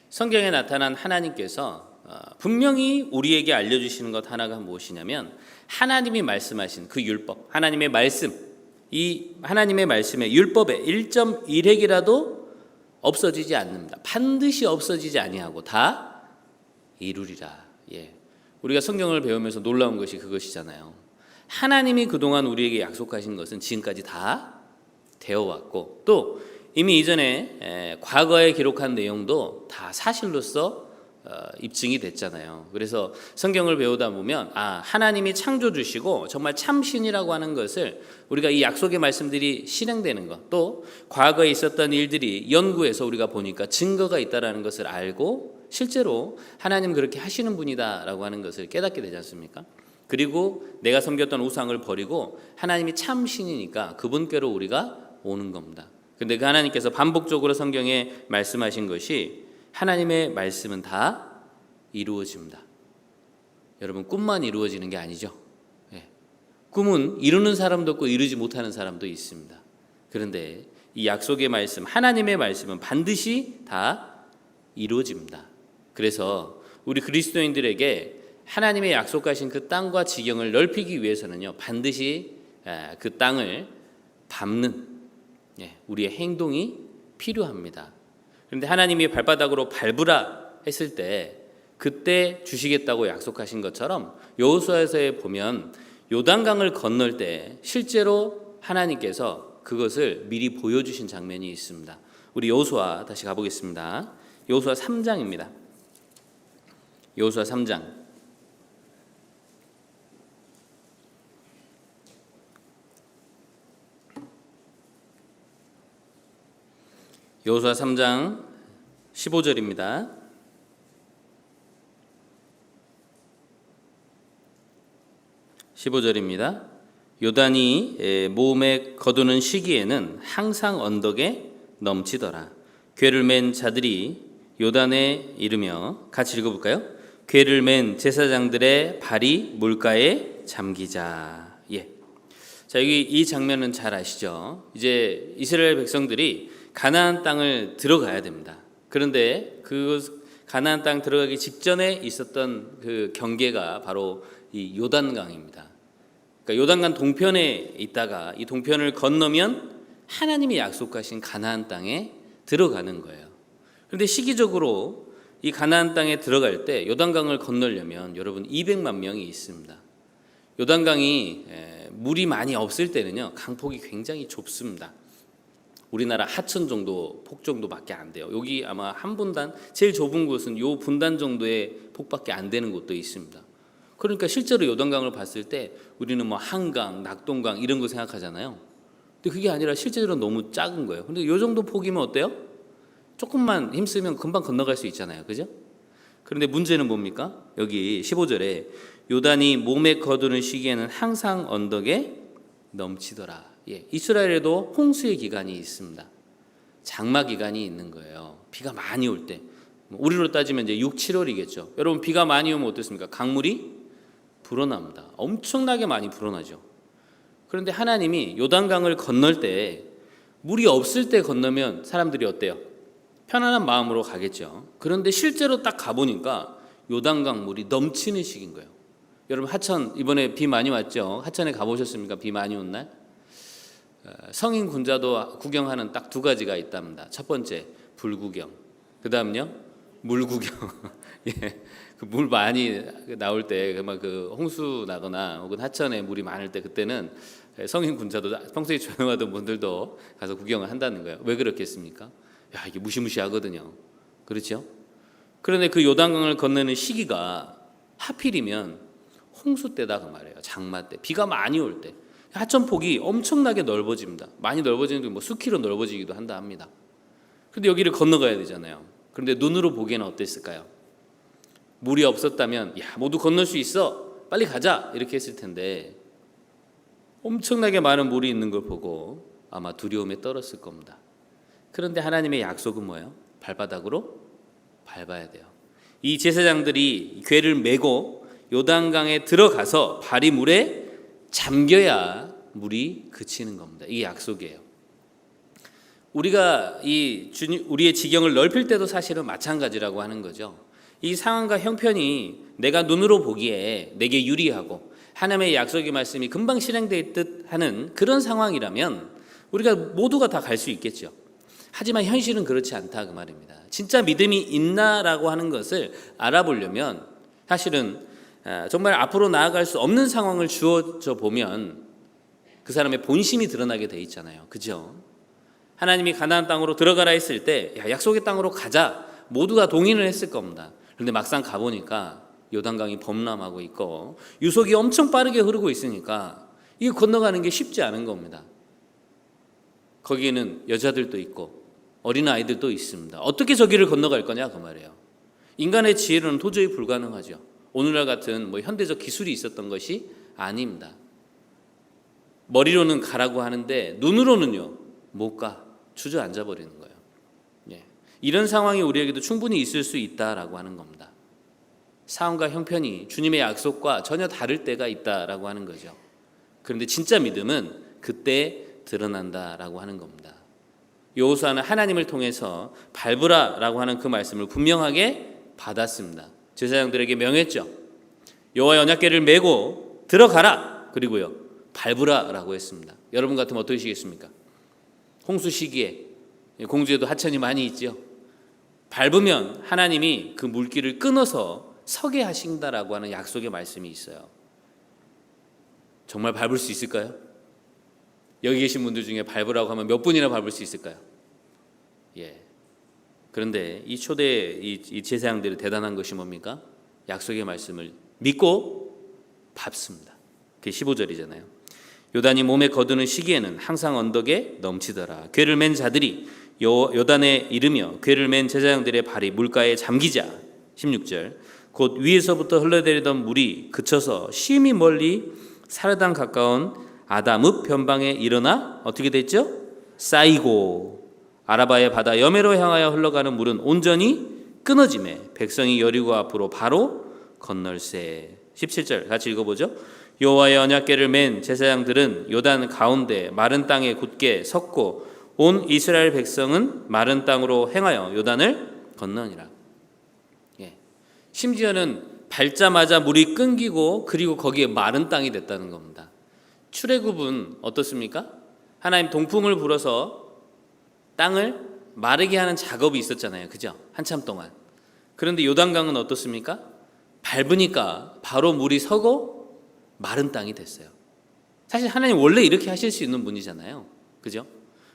성경에 나타난 하나님께서 분명히 우리에게 알려주시는 것 하나가 무엇이냐면 하나님이 말씀하신 그 율법, 하나님의 말씀, 이 하나님의 말씀의 율법의 1.1획이라도 없어지지 않는다. 반드시 없어지지 아니하고 다 이루리라. 예. 우리가 성경을 배우면서 놀라운 것이 그것이잖아요. 하나님이 그동안 우리에게 약속하신 것은 지금까지 다 되어왔고, 또 이미 이전에 과거에 기록한 내용도 다 사실로서 입증이 됐잖아요. 그래서 성경을 배우다 보면 하나님이 창조주시고 정말 참신이라고 하는 것을, 우리가 이 약속의 말씀들이 실행되는 것, 또 과거에 있었던 일들이 연구해서 우리가 보니까 증거가 있다라는 것을 알고 실제로 하나님 그렇게 하시는 분이다라고 하는 것을 깨닫게 되지 않습니까? 그리고 내가 섬겼던 우상을 버리고 하나님이 참신이니까 그분께로 우리가 오는 겁니다. 근데 그 하나님께서 반복적으로 성경에 말씀하신 것이, 하나님의 말씀은 다 이루어집니다. 여러분, 꿈만 이루어지는 게 아니죠. 꿈은 이루는 사람도 있고 이루지 못하는 사람도 있습니다. 그런데 이 약속의 말씀, 하나님의 말씀은 반드시 다 이루어집니다. 그래서 우리 그리스도인들에게 하나님의 약속하신 그 땅과 지경을 넓히기 위해서는요, 반드시 그 땅을 밟는 우리의 행동이 필요합니다. 그런데 하나님이 발바닥으로 밟으라 했을 때 그때 주시겠다고 약속하신 것처럼 여호수아서에 보면 요단강을 건널 때 실제로 하나님께서 그것을 미리 보여주신 장면이 있습니다. 우리 여호수아 다시 가보겠습니다. 여호수아 3장입니다. 여호수아 3장. 여호수아 3장 15절입니다. 15절입니다. 요단이 몸에 거두는 시기에는 항상 언덕에 넘치더라. 궤를 맨 자들이 요단에 이르며, 같이 읽어볼까요? 궤를 맨 제사장들의 발이 물가에 잠기자. 자, 여기 이 장면은 잘 아시죠? 이제 이스라엘 백성들이 가나안 땅을 들어가야 됩니다. 그런데 그 가나안 땅 들어가기 직전에 있었던 그 경계가 바로 이 요단강입니다. 그러니까 요단강 동편에 있다가 이 동편을 건너면 하나님이 약속하신 가나안 땅에 들어가는 거예요. 그런데 시기적으로 이 가나안 땅에 들어갈 때 요단강을 건너려면 여러분 200만 명이 있습니다. 요단강이 물이 많이 없을 때는요, 강폭이 굉장히 좁습니다. 우리나라 하천 정도 폭 정도밖에 안 돼요. 여기 아마 한 분단, 제일 좁은 곳은 요 분단 정도의 폭밖에 안 되는 곳도 있습니다. 그러니까 실제로 요단강을 봤을 때 우리는 뭐 한강, 낙동강 이런 거 생각하잖아요. 근데 그게 아니라 실제로 너무 작은 거예요. 근데 요 정도 폭이면 어때요? 조금만 힘쓰면 금방 건너갈 수 있잖아요. 그죠? 그런데 문제는 뭡니까? 여기 15절에 요단이 몸에 거두는 시기에는 항상 언덕에 넘치더라. 이스라엘에도 홍수의 기간이 있습니다. 장마 기간이 있는 거예요. 비가 많이 올 때. 우리로 따지면 이제 6, 7월이겠죠. 여러분, 비가 많이 오면 어떻습니까? 강물이 불어납니다. 엄청나게 많이 불어나죠. 그런데 하나님이 요단강을 건널 때 물이 없을 때 건너면 사람들이 어때요? 편안한 마음으로 가겠죠. 그런데 실제로 딱 가보니까 요단강 물이 넘치는 시기인 거예요. 여러분, 하천 이번에 비 많이 왔죠? 하천에 가보셨습니까? 비 많이 온 날? 성인 군자도 구경하는 딱 두 가지가 있답니다. 첫 번째 불구경, 그 다음요 물구경. 그 물 많이 나올 때, 그 홍수 나거나 혹은 하천에 물이 많을 때, 그때는 성인 군자도 평소에 조용하던 분들도 가서 구경을 한다는 거예요. 왜 그렇겠습니까? 이게 무시무시하거든요. 그렇죠? 그런데 그 요단강을 건너는 시기가 하필이면 홍수 때다 그 말이에요. 장마 때, 비가 많이 올 때. 하천폭이 엄청나게 넓어집니다. 많이 넓어지는 게 수키로 넓어지기도 한다 합니다. 그런데 여기를 건너가야 되잖아요. 그런데 눈으로 보기에는 어땠을까요? 물이 없었다면 모두 건널 수 있어, 빨리 가자 이렇게 했을 텐데, 엄청나게 많은 물이 있는 걸 보고 아마 두려움에 떨었을 겁니다. 그런데 하나님의 약속은 뭐예요? 발바닥으로 밟아야 돼요. 이 제사장들이 궤를 메고 요단강에 들어가서 발이 물에 잠겨야 물이 그치는 겁니다. 이게 약속이에요. 우리가 우리의 지경을 넓힐 때도 사실은 마찬가지라고 하는 거죠. 이 상황과 형편이 내가 눈으로 보기에 내게 유리하고 하나님의 약속의 말씀이 금방 실행될 듯 하는 그런 상황이라면 우리가 모두가 다 갈 수 있겠죠. 하지만 현실은 그렇지 않다 그 말입니다. 진짜 믿음이 있나라고 하는 것을 알아보려면 사실은 정말 앞으로 나아갈 수 없는 상황을 주어져 보면 그 사람의 본심이 드러나게 돼 있잖아요. 그죠? 하나님이 가나안 땅으로 들어가라 했을 때 약속의 땅으로 가자 모두가 동의를 했을 겁니다. 그런데 막상 가보니까 요단강이 범람하고 있고 유속이 엄청 빠르게 흐르고 있으니까 이 건너가는 게 쉽지 않은 겁니다. 거기에는 여자들도 있고 어린아이들도 있습니다. 어떻게 저기를 건너갈 거냐 그 말이에요. 인간의 지혜로는 도저히 불가능하죠. 오늘날 같은 현대적 기술이 있었던 것이 아닙니다. 머리로는 가라고 하는데 눈으로는요 못 가. 주저앉아 버리는 거예요. 이런 상황이 우리에게도 충분히 있을 수 있다라고 하는 겁니다. 상황과 형편이 주님의 약속과 전혀 다를 때가 있다라고 하는 거죠. 그런데 진짜 믿음은 그때 드러난다라고 하는 겁니다. 여호수아는 하나님을 통해서 밟으라라고 하는 그 말씀을 분명하게 받았습니다. 제사장들에게 명했죠. 여호와의 언약궤를 메고 들어가라. 그리고요 밟으라라고 했습니다. 여러분 같으면 어떠시겠습니까? 홍수 시기에 공주에도 하천이 많이 있죠. 밟으면 하나님이 그 물길을 끊어서 서게 하신다라고 하는 약속의 말씀이 있어요. 정말 밟을 수 있을까요? 여기 계신 분들 중에 밟으라고 하면 몇 분이나 밟을 수 있을까요? 그런데 이 초대 이 제사장들이 대단한 것이 뭡니까? 약속의 말씀을 믿고 밟습니다. 그게 15절이잖아요. 요단이 몸에 거두는 시기에는 항상 언덕에 넘치더라. 궤를 맨 자들이 요단에 이르며 궤를 맨 제사장들의 발이 물가에 잠기자. 16절. 곧 위에서부터 흘러내리던 물이 그쳐서 심히 멀리 사르단 가까운 아담읍 변방에 일어나 어떻게 됐죠? 쌓이고 아라바의 바다 여매로 향하여 흘러가는 물은 온전히 끊어지매 백성이 여리고 앞으로 바로 건널세. 17절 같이 읽어보죠. 여호와의 언약궤를 맨 제사장들은 요단 가운데 마른 땅에 굳게 섰고 온 이스라엘 백성은 마른 땅으로 행하여 요단을 건너니라. 심지어는 밟자마자 물이 끊기고 그리고 거기에 마른 땅이 됐다는 겁니다. 출애굽은 어떻습니까? 하나님 동풍을 불어서 땅을 마르게 하는 작업이 있었잖아요. 그죠? 한참 동안. 그런데 요단강은 어떻습니까? 밟으니까 바로 물이 서고 마른 땅이 됐어요. 사실 하나님 원래 이렇게 하실 수 있는 분이잖아요. 그죠?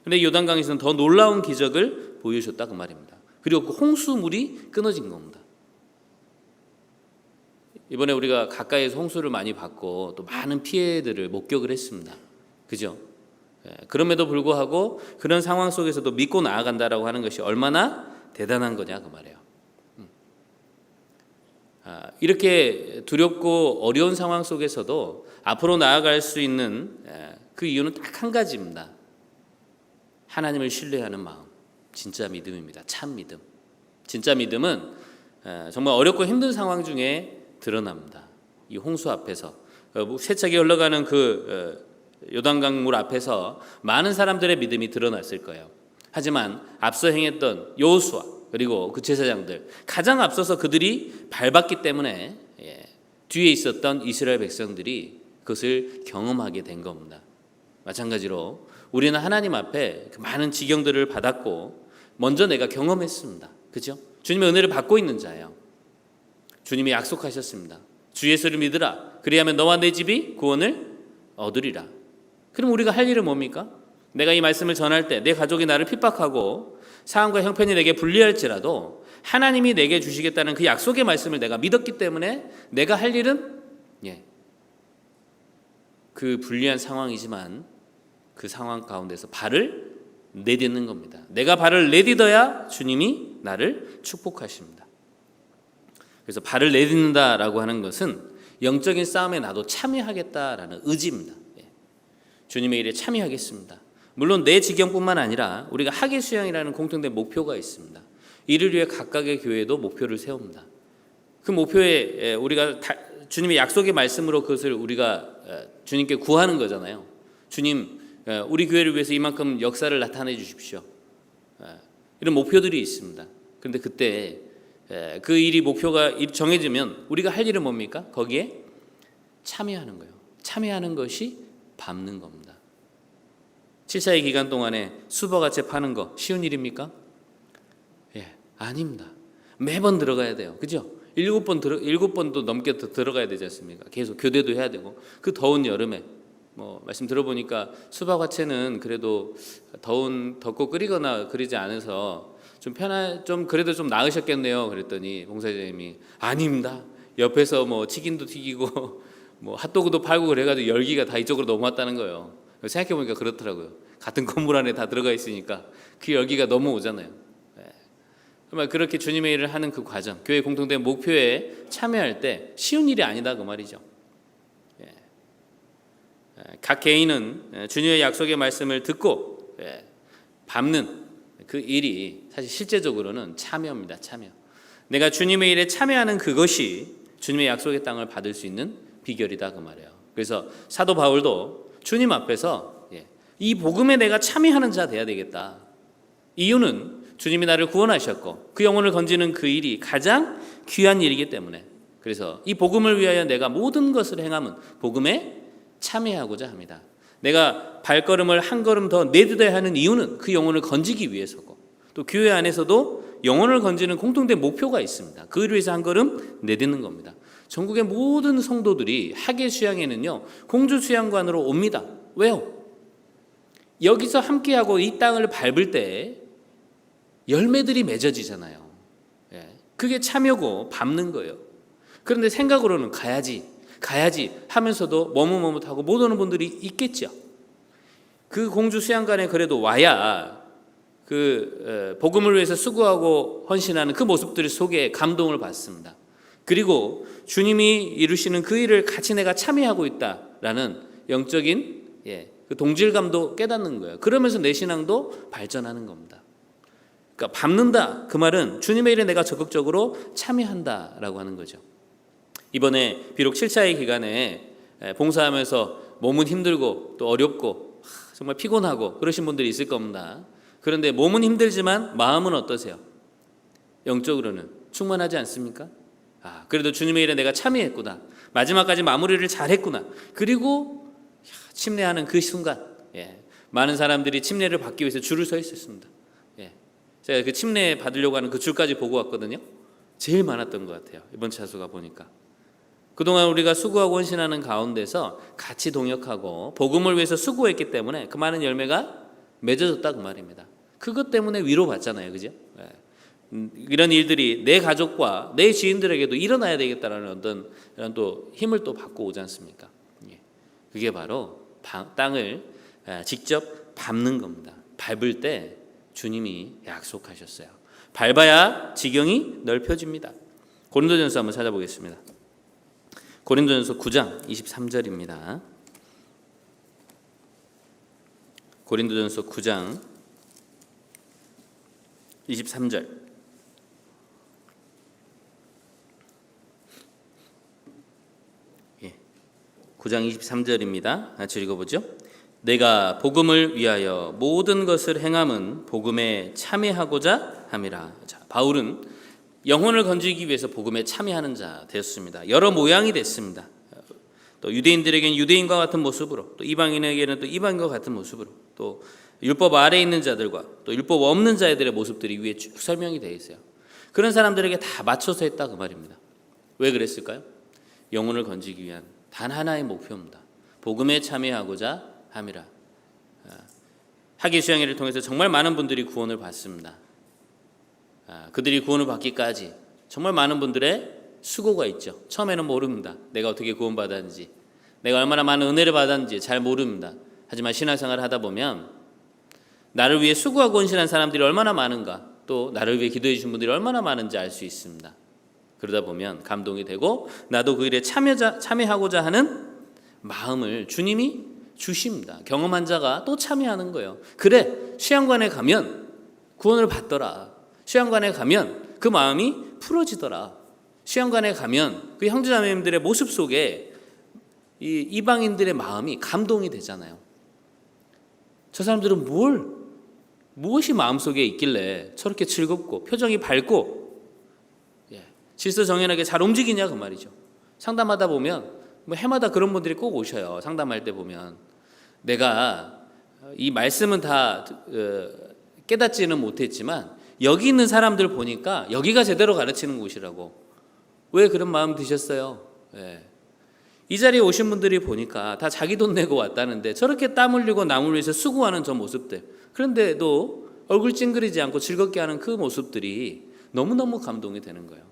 근데 요단강에서는 더 놀라운 기적을 보여주셨다 그 말입니다. 그리고 그 홍수물이 끊어진 겁니다. 이번에 우리가 가까이에서 홍수를 많이 받고 또 많은 피해들을 목격을 했습니다. 그죠? 그럼에도 불구하고 그런 상황 속에서도 믿고 나아간다라고 하는 것이 얼마나 대단한 거냐 그 말이에요. 이렇게 두렵고 어려운 상황 속에서도 앞으로 나아갈 수 있는 그 이유는 딱 한 가지입니다. 하나님을 신뢰하는 마음. 진짜 믿음입니다. 참 믿음. 진짜 믿음은 정말 어렵고 힘든 상황 중에 드러납니다. 이 홍수 앞에서 세차게 흘러가는 그 요단강 물 앞에서 많은 사람들의 믿음이 드러났을 거예요. 하지만 앞서 행했던 여호수아 그리고 그 제사장들 가장 앞서서 그들이 밟았기 때문에 뒤에 있었던 이스라엘 백성들이 그것을 경험하게 된 겁니다. 마찬가지로 우리는 하나님 앞에 그 많은 지경들을 받았고 먼저 내가 경험했습니다. 그죠? 주님의 은혜를 받고 있는 자예요. 주님이 약속하셨습니다. 주 예수를 믿으라. 그리하면 너와 내 집이 구원을 얻으리라. 그럼 우리가 할 일은 뭡니까? 내가 이 말씀을 전할 때 내 가족이 나를 핍박하고 상황과 형편이 내게 불리할지라도 하나님이 내게 주시겠다는 그 약속의 말씀을 내가 믿었기 때문에 내가 할 일은 그 불리한 상황이지만 그 상황 가운데서 발을 내딛는 겁니다. 내가 발을 내딛어야 주님이 나를 축복하십니다. 그래서 발을 내딛는다라고 하는 것은 영적인 싸움에 나도 참여하겠다라는 의지입니다. 주님의 일에 참여하겠습니다. 물론 내 지경뿐만 아니라 우리가 학예 수양이라는 공통된 목표가 있습니다. 이를 위해 각각의 교회도 목표를 세웁니다. 그 목표에 우리가 주님의 약속의 말씀으로 그것을 우리가 주님께 구하는 거잖아요. 주님, 우리 교회를 위해서 이만큼 역사를 나타내 주십시오. 이런 목표들이 있습니다. 그런데 그때 그 일이 목표가 정해지면 우리가 할 일은 뭡니까? 거기에 참여하는 거예요. 참여하는 것이 밟는 겁니다. 7사의 기간 동안에 수박아채 파는 거 쉬운 일입니까? 예, 아닙니다. 매번 들어가야 돼요. 그죠? 7번도 넘게 들어가야 되지 않습니까? 계속 교대도 해야 되고, 그 더운 여름에 말씀 들어보니까 수박화채는 그래도 덥고 끓이거나 그러지 않아서 좀 그래도 좀 나으셨겠네요. 그랬더니 봉사자님이 아닙니다. 옆에서 치킨도 튀기고 핫도그도 팔고 그래가지고 열기가 다 이쪽으로 넘어왔다는 거예요. 생각해 보니까 그렇더라고요. 같은 건물 안에 다 들어가 있으니까 그 열기가 넘어오잖아요. 정말 그렇게 주님의 일을 하는 그 과정, 교회 공통된 목표에 참여할 때 쉬운 일이 아니다 그 말이죠. 각 개인은 주님의 약속의 말씀을 듣고 밟는 그 일이 사실 실제적으로는 참여입니다. 참여. 내가 주님의 일에 참여하는 그것이 주님의 약속의 땅을 받을 수 있는 비결이다 그 말이에요. 그래서 사도 바울도 주님 앞에서 이 복음에 내가 참여하는 자 돼야 되겠다. 이유는 주님이 나를 구원하셨고 그 영혼을 건지는 그 일이 가장 귀한 일이기 때문에, 그래서 이 복음을 위하여 내가 모든 것을 행함은 복음에 참여하고자 합니다. 내가 발걸음을 한 걸음 더 내딛어야 하는 이유는 그 영혼을 건지기 위해서고, 또 교회 안에서도 영혼을 건지는 공통된 목표가 있습니다. 그를 위해서 한 걸음 내딛는 겁니다. 전국의 모든 성도들이 학예 수양회는요 공주 수양관으로 옵니다. 왜요? 여기서 함께하고 이 땅을 밟을 때 열매들이 맺어지잖아요. 그게 참여고 밟는 거예요. 그런데 생각으로는 가야지 하면서도 머뭇머뭇하고 못 오는 분들이 있겠죠. 그 공주 수양관에 그래도 와야 그 복음을 위해서 수고하고 헌신하는 그 모습들 속에 감동을 받습니다. 그리고 주님이 이루시는 그 일을 같이 내가 참여하고 있다라는 영적인 그 동질감도 깨닫는 거예요. 그러면서 내 신앙도 발전하는 겁니다. 그러니까 밟는다 그 말은 주님의 일에 내가 적극적으로 참여한다라고 하는 거죠. 이번에 비록 7차의 기간에 봉사하면서 몸은 힘들고 또 어렵고 정말 피곤하고 그러신 분들이 있을 겁니다. 그런데 몸은 힘들지만 마음은 어떠세요? 영적으로는 충만하지 않습니까? 그래도 주님의 일에 내가 참여했구나, 마지막까지 마무리를 잘했구나, 그리고 침례하는 그 순간 많은 사람들이 침례를 받기 위해서 줄을 서 있었습니다. 제가 그 침례 받으려고 하는 그 줄까지 보고 왔거든요. 제일 많았던 것 같아요. 이번 차수가 보니까. 그동안 우리가 수고하고 헌신하는 가운데서 같이 동역하고 복음을 위해서 수고했기 때문에 그 많은 열매가 맺어졌다 그 말입니다. 그것 때문에 위로받잖아요. 그죠? 이런 일들이 내 가족과 내 지인들에게도 일어나야 되겠다라는 어떤 이런 또 힘을 또 받고 오지 않습니까? 그게 바로 땅을 직접 밟는 겁니다. 밟을 때 주님이 약속하셨어요. 밟아야 지경이 넓혀집니다. 고린도전서 한번 찾아보겠습니다. 고린도전서 9장 23절입니다. 고린도전서 9장 23절. 9장 23절입니다. 같이 읽어보죠. 내가 복음을 위하여 모든 것을 행함은 복음에 참여하고자 함이라. 자, 바울은 영혼을 건지기 위해서 복음에 참여하는 자 되었습니다. 여러 모양이 됐습니다. 또 유대인들에게는 유대인과 같은 모습으로, 또 이방인에게는 또 이방인과 같은 모습으로, 또 율법 아래에 있는 자들과 또 율법 없는 자들의 모습들이 위에 쭉 설명이 되어 있어요. 그런 사람들에게 다 맞춰서 했다 그 말입니다. 왜 그랬을까요? 영혼을 건지기 위한 단 하나의 목표입니다. 복음에 참여하고자 함이라. 학예 수양회를 통해서 정말 많은 분들이 구원을 받습니다. 그들이 구원을 받기까지 정말 많은 분들의 수고가 있죠. 처음에는 모릅니다. 내가 어떻게 구원받았는지, 내가 얼마나 많은 은혜를 받았는지 잘 모릅니다. 하지만 신앙생활을 하다 보면 나를 위해 수고하고 헌신한 사람들이 얼마나 많은가, 또 나를 위해 기도해 주신 분들이 얼마나 많은지 알 수 있습니다. 그러다 보면 감동이 되고 나도 그 일에 참여하고자 하는 마음을 주님이 주십니다. 경험한 자가 또 참여하는 거예요. 그래, 수양관에 가면 구원을 받더라. 수양관에 가면 그 마음이 풀어지더라. 수양관에 가면 그 형제자매님들의 모습 속에 이 이방인들의 마음이 감동이 되잖아요. 저 사람들은 무엇이 마음속에 있길래 저렇게 즐겁고 표정이 밝고 질서정연하게 잘 움직이냐 그 말이죠. 상담하다 보면 해마다 그런 분들이 꼭 오셔요. 상담할 때 보면 내가 이 말씀은 다 깨닫지는 못했지만 여기 있는 사람들 보니까 여기가 제대로 가르치는 곳이라고. 왜 그런 마음 드셨어요? 예. 이 자리에 오신 분들이 보니까 다 자기 돈 내고 왔다는데 저렇게 땀 흘리고 남을 위해서 수고하는 저 모습들, 그런데도 얼굴 찡그리지 않고 즐겁게 하는 그 모습들이 너무너무 감동이 되는 거예요.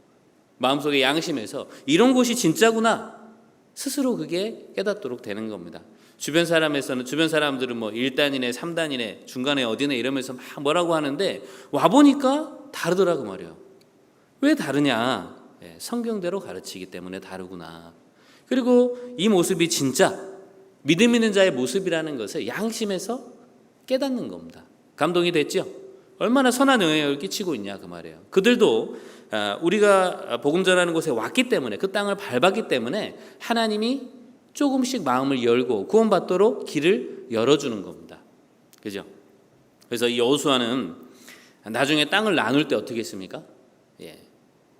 마음속에 양심에서 이런 곳이 진짜구나 스스로 그게 깨닫도록 되는 겁니다. 주변 사람들은 뭐 1단이네 3단이네 중간에 어디네 이러면서 막 뭐라고 하는데 와보니까 다르더라고 말이에요. 왜 다르냐? 성경대로 가르치기 때문에 다르구나. 그리고 이 모습이 진짜 믿음 있는 자의 모습이라는 것을 양심에서 깨닫는 겁니다. 감동이 됐죠? 얼마나 선한 영향을 끼치고 있냐 그 말이에요. 그들도 우리가 복음 전하는 곳에 왔기 때문에, 그 땅을 밟았기 때문에 하나님이 조금씩 마음을 열고 구원받도록 길을 열어주는 겁니다. 그죠? 그래서 이 여호수아는 나중에 땅을 나눌 때 어떻게 했습니까?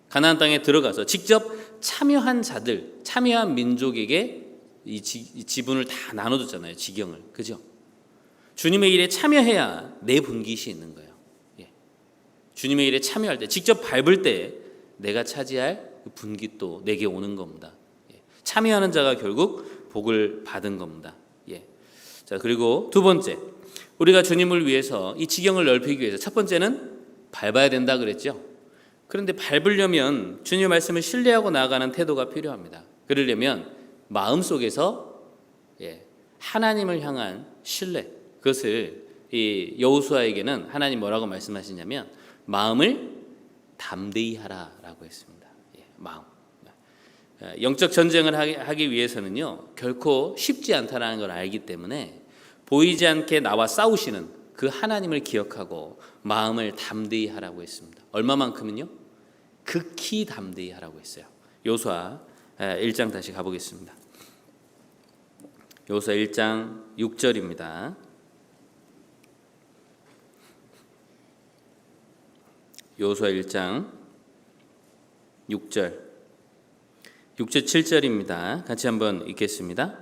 가나안 땅에 들어가서 직접 참여한 자들, 참여한 민족에게 이 지분을 다 나눠줬잖아요. 지경을. 그죠? 주님의 일에 참여해야 내 분깃이 있는 거예요. 주님의 일에 참여할 때, 직접 밟을 때 내가 차지할 분깃도 내게 오는 겁니다. 참여하는 자가 결국 복을 받은 겁니다. 자, 그리고 두 번째, 우리가 주님을 위해서 이 지경을 넓히기 위해서 첫 번째는 밟아야 된다 그랬죠. 그런데 밟으려면 주님의 말씀을 신뢰하고 나아가는 태도가 필요합니다. 그러려면 마음속에서 하나님을 향한 신뢰, 그것을 이 여호수아에게는 하나님 뭐라고 말씀하시냐면 마음을 담대히 하라라고 했습니다. 마음. 영적 전쟁을 하기 위해서는요 결코 쉽지 않다는 걸 알기 때문에 보이지 않게 나와 싸우시는 그 하나님을 기억하고 마음을 담대히 하라고 했습니다. 얼마만큼은요? 극히 담대히 하라고 했어요. 여호수아 1장 다시 가보겠습니다. 여호수아 1장 6절입니다. 여호수아 1장 6절 7절입니다. 같이 한번 읽겠습니다.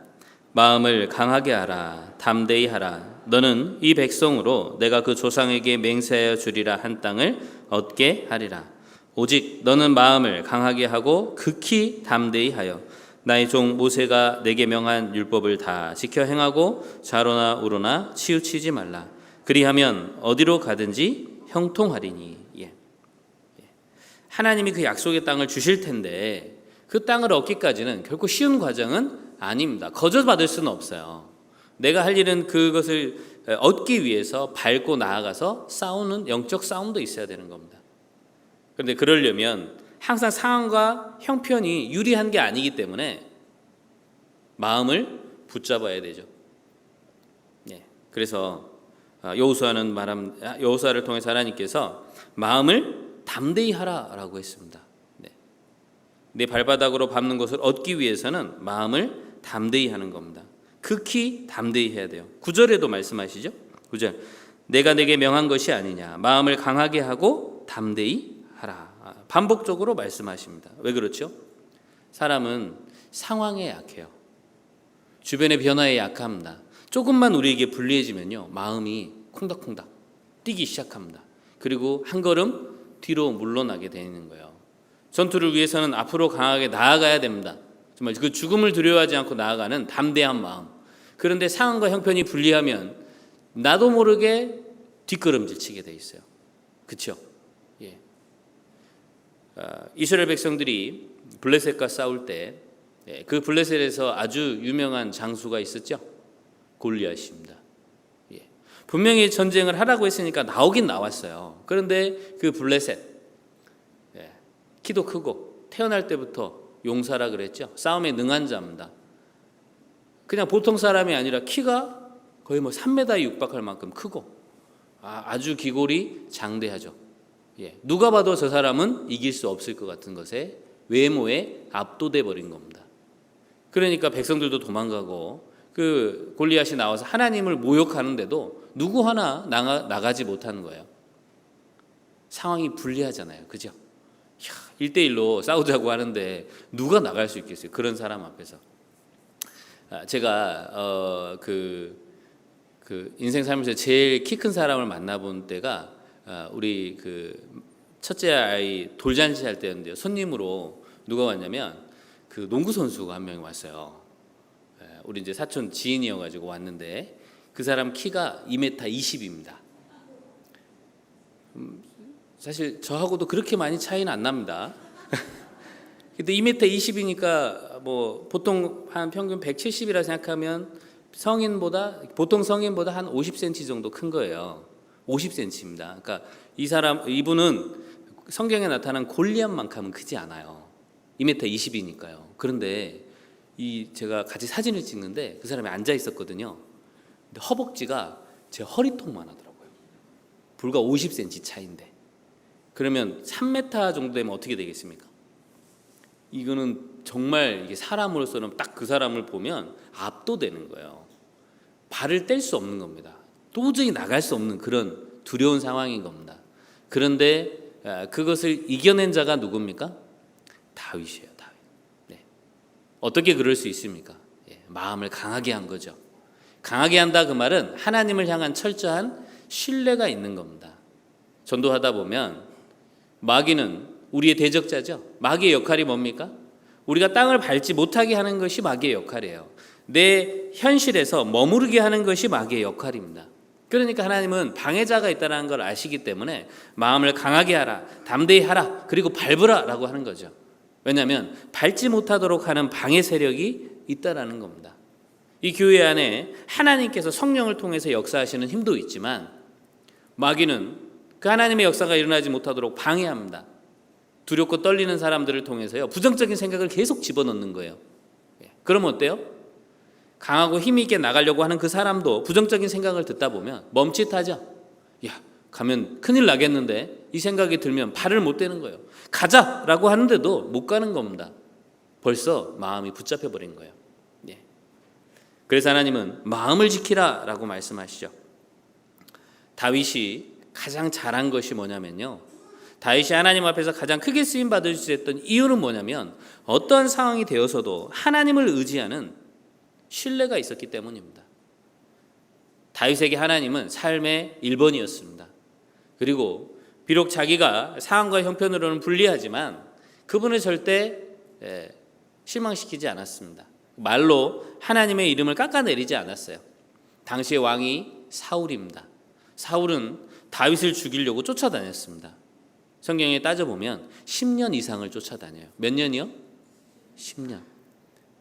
마음을 강하게 하라, 담대히 하라. 너는 이 백성으로 내가 그 조상에게 맹세하여 주리라 한 땅을 얻게 하리라. 오직 너는 마음을 강하게 하고 극히 담대히 하여 나의 종 모세가 내게 명한 율법을 다 지켜 행하고 좌로나 우로나 치우치지 말라. 그리하면 어디로 가든지 형통하리니. 하나님이 그 약속의 땅을 주실 텐데 그 땅을 얻기까지는 결코 쉬운 과정은 아닙니다. 거저받을 수는 없어요. 내가 할 일은 그것을 얻기 위해서 밟고 나아가서 싸우는 영적 싸움도 있어야 되는 겁니다. 그런데 그러려면 항상 상황과 형편이 유리한 게 아니기 때문에 마음을 붙잡아야 되죠. 그래서 여호수아를 통해서 하나님께서 마음을 담대히 하라라고 했습니다. 내 발바닥으로 밟는 것을 얻기 위해서는 마음을 담대히 하는 겁니다. 극히 담대히 해야 돼요. 9절에도 말씀하시죠. 9절 내가 내게 명한 것이 아니냐 마음을 강하게 하고 담대히 하라. 반복적으로 말씀하십니다. 왜 그렇죠? 사람은 상황에 약해요. 주변의 변화에 약합니다. 조금만 우리에게 불리해지면요 마음이 콩닥콩닥 뛰기 시작합니다. 그리고 한 걸음 뒤로 물러나게 되는 거예요. 전투를 위해서는 앞으로 강하게 나아가야 됩니다. 정말 그 죽음을 두려워하지 않고 나아가는 담대한 마음. 그런데 상황과 형편이 불리하면 나도 모르게 뒷걸음질 치게 돼 있어요. 그렇죠? 이스라엘 백성들이 블레셋과 싸울 때 그 블레셋에서 아주 유명한 장수가 있었죠. 골리앗입니다. 분명히 전쟁을 하라고 했으니까 나오긴 나왔어요. 그런데 그 블레셋 키도 크고 태어날 때부터 용사라 그랬죠. 싸움에 능한 자입니다. 그냥 보통 사람이 아니라 키가 거의 3m에 육박할 만큼 크고 아주 기골이 장대하죠. 누가 봐도 저 사람은 이길 수 없을 것 같은 것에 외모에 압도돼 버린 겁니다. 그러니까 백성들도 도망가고 그 골리앗이 나와서 하나님을 모욕하는데도 누구 하나 나가지 못하는 거예요. 상황이 불리하잖아요. 그죠? 1대1로 싸우자고 하는데 누가 나갈 수 있겠어요? 그런 사람 앞에서. 제가 그 그 인생 살면서 제일 키 큰 사람을 만나본 때가 우리 그 첫째 아이 돌잔치 할 때였는데요. 손님으로 누가 왔냐면 그 농구 선수가 한 명이 왔어요. 우리 이제 사촌 지인이어가지고 왔는데 그 사람 키가 2m 20입니다. 사실 저하고도 그렇게 많이 차이는 안 납니다. 근데 2m 20이니까 뭐 보통 한 평균 170이라 생각하면 보통 성인보다 한 50cm 정도 큰 거예요. 50cm입니다. 그러니까 이분은 성경에 나타난 골리앗만큼은 크지 않아요. 2m 20이니까요. 그런데 제가 같이 사진을 찍는데 그 사람이 앉아 있었거든요. 근데 허벅지가 제 허리통만 하더라고요. 불과 50cm 차이인데. 그러면 3m 정도 되면 어떻게 되겠습니까? 이거는 정말 이게 사람으로서는 딱 그 사람을 보면 압도되는 거예요. 발을 뗄 수 없는 겁니다. 도저히 나갈 수 없는 그런 두려운 상황인 겁니다. 그런데 그것을 이겨낸 자가 누굽니까? 다윗이에요. 다윗. 네. 어떻게 그럴 수 있습니까? 마음을 강하게 한 거죠. 강하게 한다 그 말은 하나님을 향한 철저한 신뢰가 있는 겁니다. 전도하다 보면 마귀는 우리의 대적자죠. 마귀의 역할이 뭡니까? 우리가 땅을 밟지 못하게 하는 것이 마귀의 역할이에요. 내 현실에서 머무르게 하는 것이 마귀의 역할입니다. 그러니까 하나님은 방해자가 있다는 걸 아시기 때문에 마음을 강하게 하라, 담대히 하라, 그리고 밟으라 라고 하는 거죠. 왜냐하면 밟지 못하도록 하는 방해 세력이 있다라는 겁니다. 이 교회 안에 하나님께서 성령을 통해서 역사하시는 힘도 있지만 마귀는 그 하나님의 역사가 일어나지 못하도록 방해합니다. 두렵고 떨리는 사람들을 통해서요, 부정적인 생각을 계속 집어넣는 거예요. 그러면 어때요? 강하고 힘 있게 나가려고 하는 그 사람도 부정적인 생각을 듣다 보면 멈칫하죠. 야, 가면 큰일 나겠는데 이 생각이 들면 발을 못 대는 거예요. 가자라고 하는데도 못 가는 겁니다. 벌써 마음이 붙잡혀 버린 거예요. 그래서 하나님은 마음을 지키라라고 말씀하시죠. 다윗이 가장 잘한 것이 뭐냐면요, 다윗이 하나님 앞에서 가장 크게 쓰임 받을 수 있었던 이유는 뭐냐면 어떠한 상황이 되어서도 하나님을 의지하는 신뢰가 있었기 때문입니다. 다윗에게 하나님은 삶의 1번이었습니다. 그리고 비록 자기가 상황과 형편으로는 불리하지만 그분을 절대 실망시키지 않았습니다. 말로 하나님의 이름을 깎아내리지 않았어요. 당시의 왕이 사울입니다. 사울은 다윗을 죽이려고 쫓아다녔습니다. 성경에 따져보면 10년 이상을 쫓아다녀요. 몇 년이요? 10년.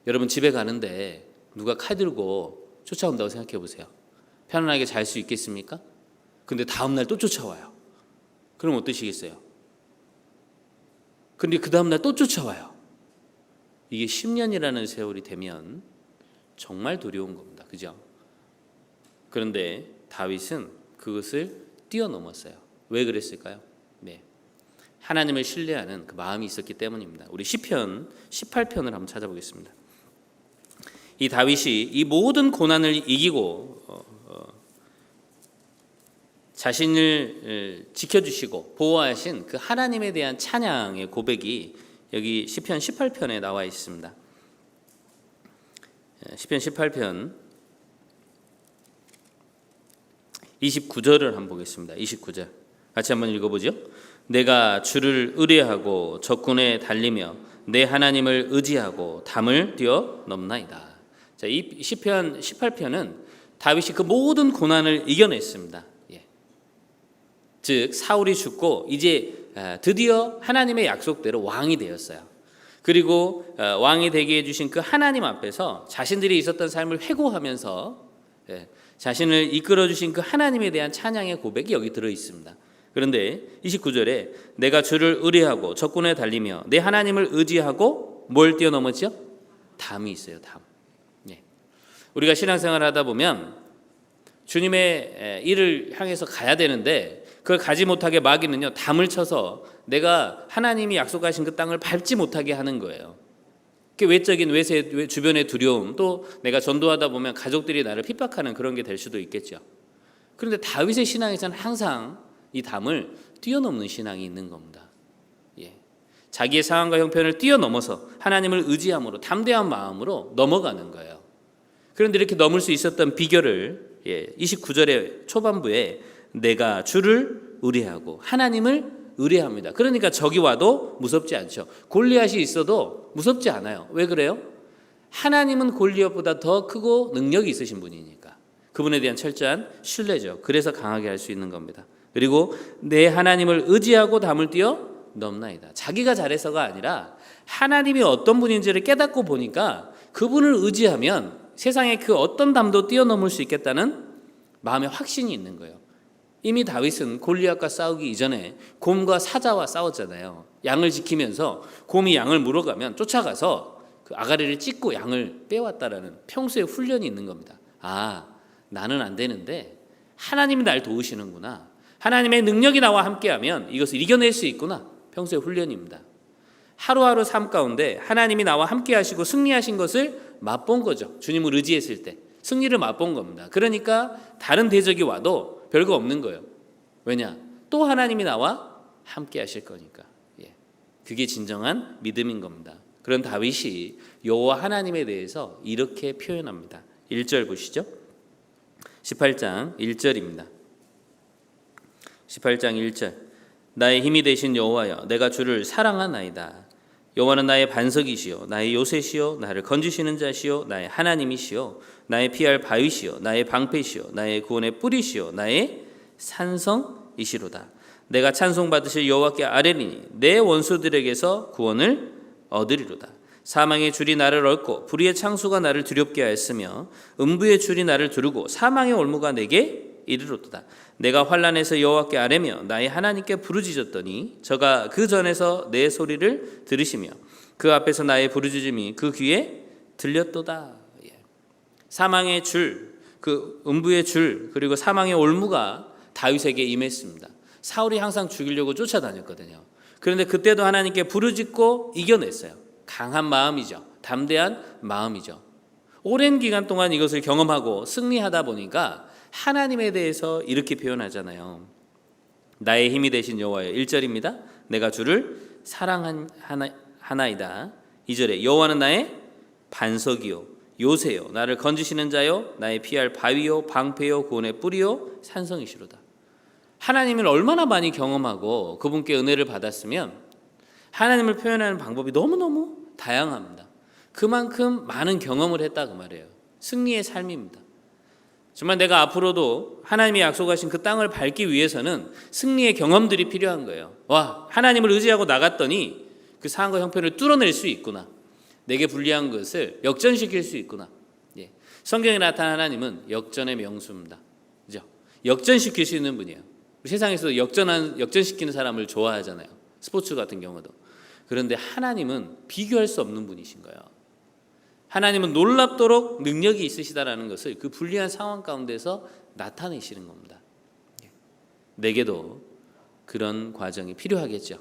여러분 집에 가는데 누가 칼 들고 쫓아온다고 생각해 보세요. 편안하게 잘 수 있겠습니까? 근데 다음날 또 쫓아와요. 그럼 어떠시겠어요? 근데 그 다음날 또 쫓아와요. 이게 10년이라는 세월이 되면 정말 두려운 겁니다. 그죠? 그런데 다윗은 그것을 뛰어넘었어요. 왜 그랬을까요? 하나님을 신뢰하는 그 마음이 있었기 때문입니다. 우리 시편 18편을 한번 찾아보겠습니다. 이 다윗이 이 모든 고난을 이기고 자신을 지켜주시고 보호하신 그 하나님에 대한 찬양의 고백이 여기 시편 18편에 나와 있습니다. 시편 18편 29절을 한번 보겠습니다. 29절 같이 한번 읽어보죠. 내가 주를 의뢰하고 적군에 달리며 내 하나님을 의지하고 담을 뛰어넘나이다. 자, 이 시편 18편은 다윗이 그 모든 고난을 이겨냈습니다. 즉 사울이 죽고 이제 드디어 하나님의 약속대로 왕이 되었어요. 그리고 왕이 되게 해주신 그 하나님 앞에서 자신들이 있었던 삶을 회고하면서 자신을 이끌어주신 그 하나님에 대한 찬양의 고백이 여기 들어있습니다. 그런데 29절에 내가 주를 의뢰하고 적군에 달리며 내 하나님을 의지하고 뭘 뛰어넘었죠? 담이 있어요. 담. 우리가 신앙생활을 하다 보면 주님의 일을 향해서 가야 되는데 그걸 가지 못하게 마귀는요, 담을 쳐서 내가 하나님이 약속하신 그 땅을 밟지 못하게 하는 거예요. 그 외적인 외세, 주변의 두려움, 또 내가 전도하다 보면 가족들이 나를 핍박하는 그런 게 될 수도 있겠죠. 그런데 다윗의 신앙에서는 항상 이 담을 뛰어넘는 신앙이 있는 겁니다. 자기의 상황과 형편을 뛰어넘어서 하나님을 의지함으로 담대한 마음으로 넘어가는 거예요. 그런데 이렇게 넘을 수 있었던 비결을 29절의 초반부에 내가 주를 의뢰하고 하나님을 의뢰합니다. 그러니까 적이 와도 무섭지 않죠. 골리앗이 있어도 무섭지 않아요. 왜 그래요? 하나님은 골리앗보다 더 크고 능력이 있으신 분이니까. 그분에 대한 철저한 신뢰죠. 그래서 강하게 할 수 있는 겁니다. 그리고 내 하나님을 의지하고 담을 뛰어 넘나이다. 자기가 잘해서가 아니라 하나님이 어떤 분인지를 깨닫고 보니까 그분을 의지하면 세상에 그 어떤 담도 뛰어넘을 수 있겠다는 마음의 확신이 있는 거예요. 이미 다윗은 골리앗과 싸우기 이전에 곰과 사자와 싸웠잖아요. 양을 지키면서 곰이 양을 물어가면 쫓아가서 그 아가리를 찢고 양을 빼왔다라는 평소의 훈련이 있는 겁니다. 아, 나는 안 되는데 하나님이 날 도우시는구나. 하나님의 능력이 나와 함께하면 이것을 이겨낼 수 있구나. 평소의 훈련입니다. 하루하루 삶 가운데 하나님이 나와 함께 하시고 승리하신 것을 맛본 거죠. 주님을 의지했을 때 승리를 맛본 겁니다. 그러니까 다른 대적이 와도 별거 없는 거예요. 왜냐? 또 하나님이 나와 함께 하실 거니까. 그게 진정한 믿음인 겁니다. 그런 다윗이 여호와 하나님에 대해서 이렇게 표현합니다. 1절 보시죠. 18장 1절입니다. 18장 1절 나의 힘이 되신 여호와여 내가 주를 사랑하나이다. 여호와는 나의 반석이시요 나의 요새시요 나를 건지시는 자시요 나의 하나님이시요 나의 피할 바위시요 나의 방패시요 나의 구원의 뿌리시요 나의 산성이시로다. 내가 찬송받으실 여호와께 아뢰리니 내 원수들에게서 구원을 얻으리로다. 사망의 줄이 나를 얽고 불의의 창수가 나를 두렵게 하였으며 음부의 줄이 나를 두르고 사망의 올무가 내게 이르렀도다. 내가 환난에서 여호와께 아뢰며 나의 하나님께 부르짖었더니 저가 그 전에서 내 소리를 들으시며 그 앞에서 나의 부르짖음이 그 귀에 들렸도다. 사망의 줄, 그 음부의 줄, 그리고 사망의 올무가 다윗에게 임했습니다. 사울이 항상 죽이려고 쫓아다녔거든요. 그런데 그때도 하나님께 부르짖고 이겨냈어요. 강한 마음이죠. 담대한 마음이죠. 오랜 기간 동안 이것을 경험하고 승리하다 보니까 하나님에 대해서 이렇게 표현하잖아요. 나의 힘이 되신 여호와여. 1절입니다. 내가 주를 사랑하나이다. 2절에 여호와는 나의 반석이요 요새요 나를 건지시는 자요 나의 피할 바위요 방패요 구원의 뿌리요 산성이시로다. 하나님을 얼마나 많이 경험하고 그분께 은혜를 받았으면 하나님을 표현하는 방법이 너무너무 다양합니다. 그만큼 많은 경험을 했다 그 말이에요. 승리의 삶입니다. 정말 내가 앞으로도 하나님이 약속하신 그 땅을 밟기 위해서는 승리의 경험들이 필요한 거예요. 와, 하나님을 의지하고 나갔더니 그 상황과 형편을 뚫어낼 수 있구나. 내게 불리한 것을 역전시킬 수 있구나. 성경에 나타난 하나님은 역전의 명수입니다. 그죠? 역전시킬 수 있는 분이에요. 세상에서 역전시키는 사람을 좋아하잖아요. 스포츠 같은 경우도. 그런데 하나님은 비교할 수 없는 분이신 거예요. 하나님은 놀랍도록 능력이 있으시다라는 것을 그 불리한 상황 가운데서 나타내시는 겁니다. 내게도 그런 과정이 필요하겠죠.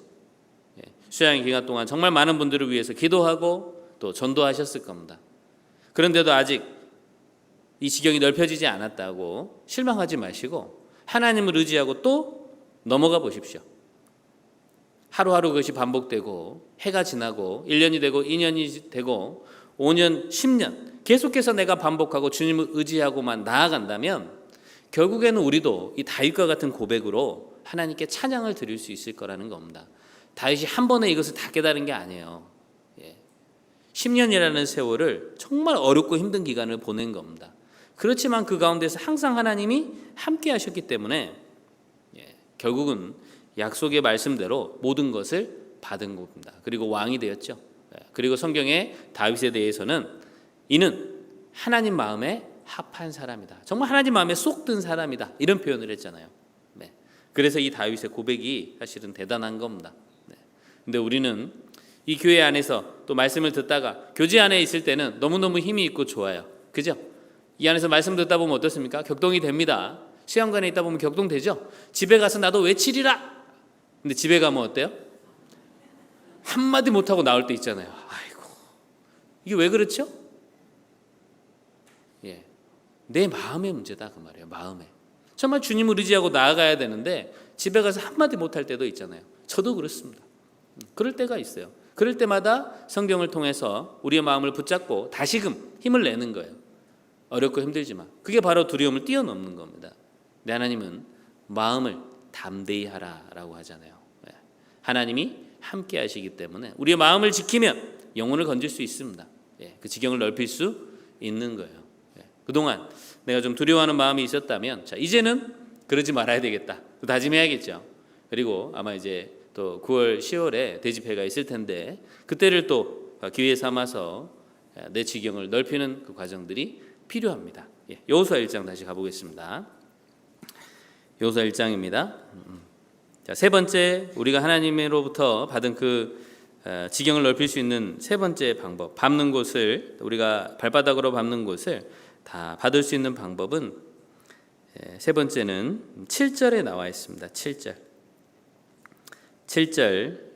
수양의 기간 동안 정말 많은 분들을 위해서 기도하고 또 전도하셨을 겁니다. 그런데도 아직 이 지경이 넓혀지지 않았다고 실망하지 마시고 하나님을 의지하고 또 넘어가 보십시오. 하루하루 그것이 반복되고 해가 지나고 1년이 되고 2년이 되고 5년, 10년 계속해서 내가 반복하고 주님을 의지하고만 나아간다면 결국에는 우리도 이 다윗과 같은 고백으로 하나님께 찬양을 드릴 수 있을 거라는 겁니다. 다윗이 한 번에 이것을 다 깨달은 게 아니에요. 10년이라는 세월을 정말 어렵고 힘든 기간을 보낸 겁니다. 그렇지만 그 가운데서 항상 하나님이 함께 하셨기 때문에 결국은 약속의 말씀대로 모든 것을 받은 겁니다. 그리고 왕이 되었죠. 그리고 성경의 다윗에 대해서는 이는 하나님 마음에 합한 사람이다. 정말 하나님 마음에 쏙 든 사람이다. 이런 표현을 했잖아요. 그래서 이 다윗의 고백이 사실은 대단한 겁니다. 근데 우리는 이 교회 안에서 또 말씀을 듣다가 교제 안에 있을 때는 너무너무 힘이 있고 좋아요. 그죠? 이 안에서 말씀 듣다 보면 어떻습니까? 격동이 됩니다. 시험관에 있다 보면 격동되죠? 집에 가서 나도 외치리라. 근데 집에 가면 어때요? 한마디 못하고 나올 때 있잖아요. 아이고, 이게 왜 그렇죠? 내 마음의 문제다 그 말이에요. 마음에 정말 주님을 의지하고 나아가야 되는데 집에 가서 한마디 못할 때도 있잖아요. 저도 그렇습니다. 그럴 때가 있어요. 그럴 때마다 성경을 통해서 우리의 마음을 붙잡고 다시금 힘을 내는 거예요. 어렵고 힘들지만 그게 바로 두려움을 뛰어넘는 겁니다. 근데 하나님은 마음을 담대히 하라라고 하잖아요. 하나님이 함께 하시기 때문에 우리의 마음을 지키면 영혼을 건질 수 있습니다. 그 지경을 넓힐 수 있는 거예요. 그동안 내가 좀 두려워하는 마음이 있었다면 자, 이제는 그러지 말아야 되겠다. 다짐해야겠죠. 그리고 아마 이제 또 9월, 10월에 대집회가 있을 텐데 그때를 또 기회 삼아서 내 지경을 넓히는 그 과정들이 필요합니다. 여호수아 1장 다시 가보겠습니다. 여호수아 1장입니다. 자, 세 번째 우리가 하나님으로부터 받은 그 지경을 넓힐 수 있는 세 번째 방법, 밟는 곳을 우리가 발바닥으로 밟는 곳을 다 받을 수 있는 방법은 세 번째는 7절에 나와 있습니다. 7절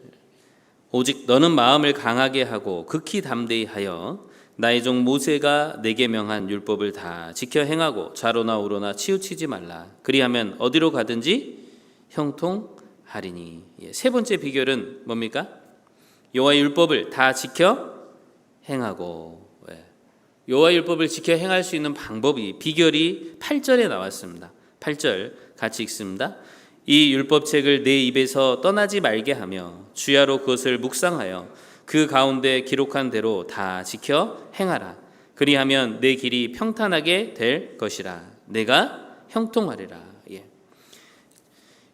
오직 너는 마음을 강하게 하고 극히 담대히 하여 나의 종 모세가 내게 명한 율법을 다 지켜 행하고 좌로나 우로나 치우치지 말라. 그리하면 어디로 가든지 형통하리니. 세 번째 비결은 뭡니까? 여호와의 율법을 다 지켜 행하고. 여호와의 율법을 지켜 행할 수 있는 방법이 비결이 8절에 나왔습니다. 8절 같이 읽습니다. 이 율법책을 내 입에서 떠나지 말게 하며 주야로 그것을 묵상하여 그 가운데 기록한 대로 다 지켜 행하라. 그리하면 내 길이 평탄하게 될 것이라. 내가 형통하리라.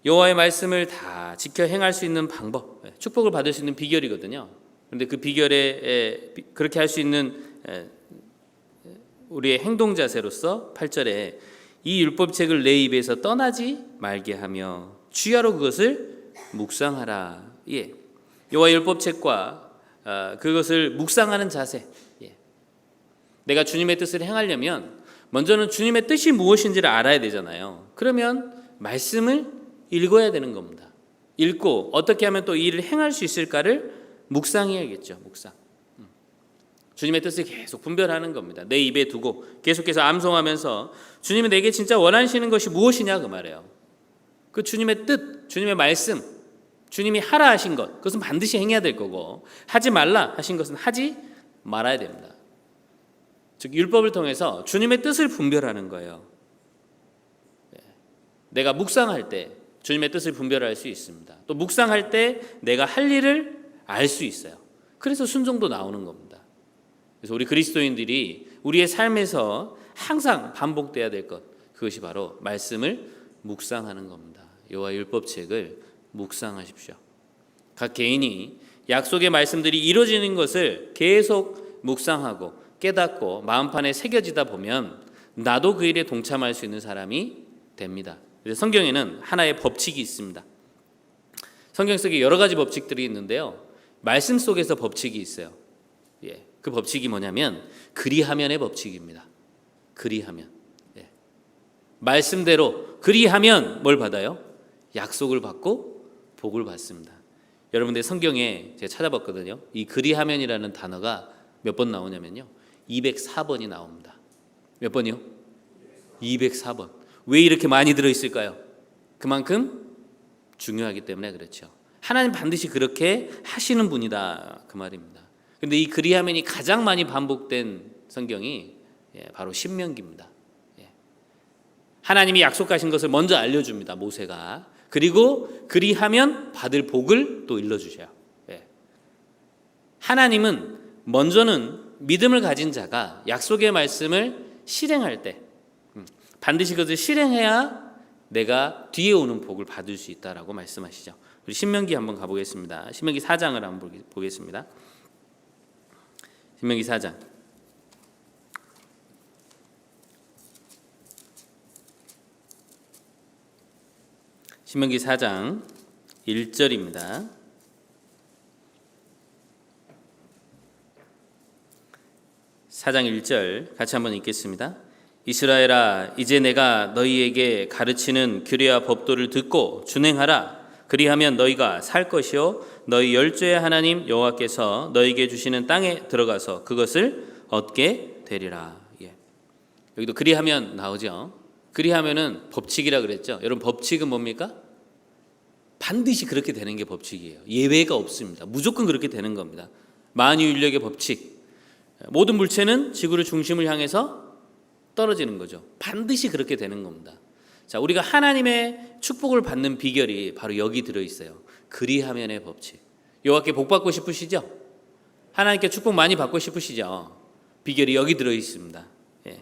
여호와의 말씀을 다 지켜 행할 수 있는 방법, 축복을 받을 수 있는 비결이거든요. 그런데 그 비결에 그렇게 할 수 있는 우리의 행동 자세로서 8절에 이 율법책을 내 입에서 떠나지 말게 하며 주야로 그것을 묵상하라. 여호와의 율법책과 그것을 묵상하는 자세. 내가 주님의 뜻을 행하려면 먼저는 주님의 뜻이 무엇인지를 알아야 되잖아요. 그러면 말씀을 읽어야 되는 겁니다. 읽고 어떻게 하면 또 이 일을 행할 수 있을까를 묵상해야겠죠. 묵상. 주님의 뜻을 계속 분별하는 겁니다. 내 입에 두고 계속해서 암송하면서 주님이 내게 진짜 원하시는 것이 무엇이냐 그 말이에요. 그 주님의 뜻, 주님의 말씀, 주님이 하라 하신 것, 그것은 반드시 행해야 될 거고 하지 말라 하신 것은 하지 말아야 됩니다. 즉 율법을 통해서 주님의 뜻을 분별하는 거예요. 내가 묵상할 때 주님의 뜻을 분별할 수 있습니다. 또 묵상할 때 내가 할 일을 알 수 있어요. 그래서 순종도 나오는 겁니다. 그래서 우리 그리스도인들이 우리의 삶에서 항상 반복돼야 될 것, 그것이 바로 말씀을 묵상하는 겁니다. 여호와의 율법책을 묵상하십시오. 각 개인이 약속의 말씀들이 이루어지는 것을 계속 묵상하고 깨닫고 마음판에 새겨지다 보면 나도 그 일에 동참할 수 있는 사람이 됩니다. 그래서 성경에는 하나의 법칙이 있습니다. 성경 속에 여러 가지 법칙들이 있는데요. 말씀 속에서 법칙이 있어요. 그 법칙이 뭐냐면 그리하면의 법칙입니다. 그리하면. 말씀대로 그리하면 뭘 받아요? 약속을 받고 복을 받습니다. 여러분들 성경에 제가 찾아봤거든요. 이 그리하면이라는 단어가 몇 번 나오냐면요. 204번이 나옵니다. 몇 번이요? 204번. 왜 이렇게 많이 들어있을까요? 그만큼 중요하기 때문에 그렇죠. 하나님 반드시 그렇게 하시는 분이다 그 말입니다. 그런데 이 그리하면이 가장 많이 반복된 성경이 바로 신명기입니다. 하나님이 약속하신 것을 먼저 알려줍니다. 모세가. 그리고 그리하면 받을 복을 또 일러주셔요. 하나님은 먼저는 믿음을 가진 자가 약속의 말씀을 실행할 때 반드시 그것을 실행해야 내가 뒤에 오는 복을 받을 수 있다라고 말씀하시죠. 우리 신명기 한번 가보겠습니다. 신명기 4장을 한번 보겠습니다. 신명기 4장. 신명기 4장 1절입니다. 4장 1절 같이 한번 읽겠습니다. 이스라엘아, 이제 내가 너희에게 가르치는 규례와 법도를 듣고 준행하라. 그리하면 너희가 살 것이요 너희 열조의 하나님 여호와께서 너희에게 주시는 땅에 들어가서 그것을 얻게 되리라. 여기도 그리하면 나오죠. 그리하면은 법칙이라 그랬죠. 여러분 법칙은 뭡니까? 반드시 그렇게 되는 게 법칙이에요. 예외가 없습니다. 무조건 그렇게 되는 겁니다. 만유인력의 법칙. 모든 물체는 지구를 중심을 향해서 떨어지는 거죠. 반드시 그렇게 되는 겁니다. 자, 우리가 하나님의 축복을 받는 비결이 바로 여기 들어있어요. 그리하면의 법칙. 여호와께 복 받고 싶으시죠? 하나님께 축복 많이 받고 싶으시죠? 비결이 여기 들어있습니다. 예.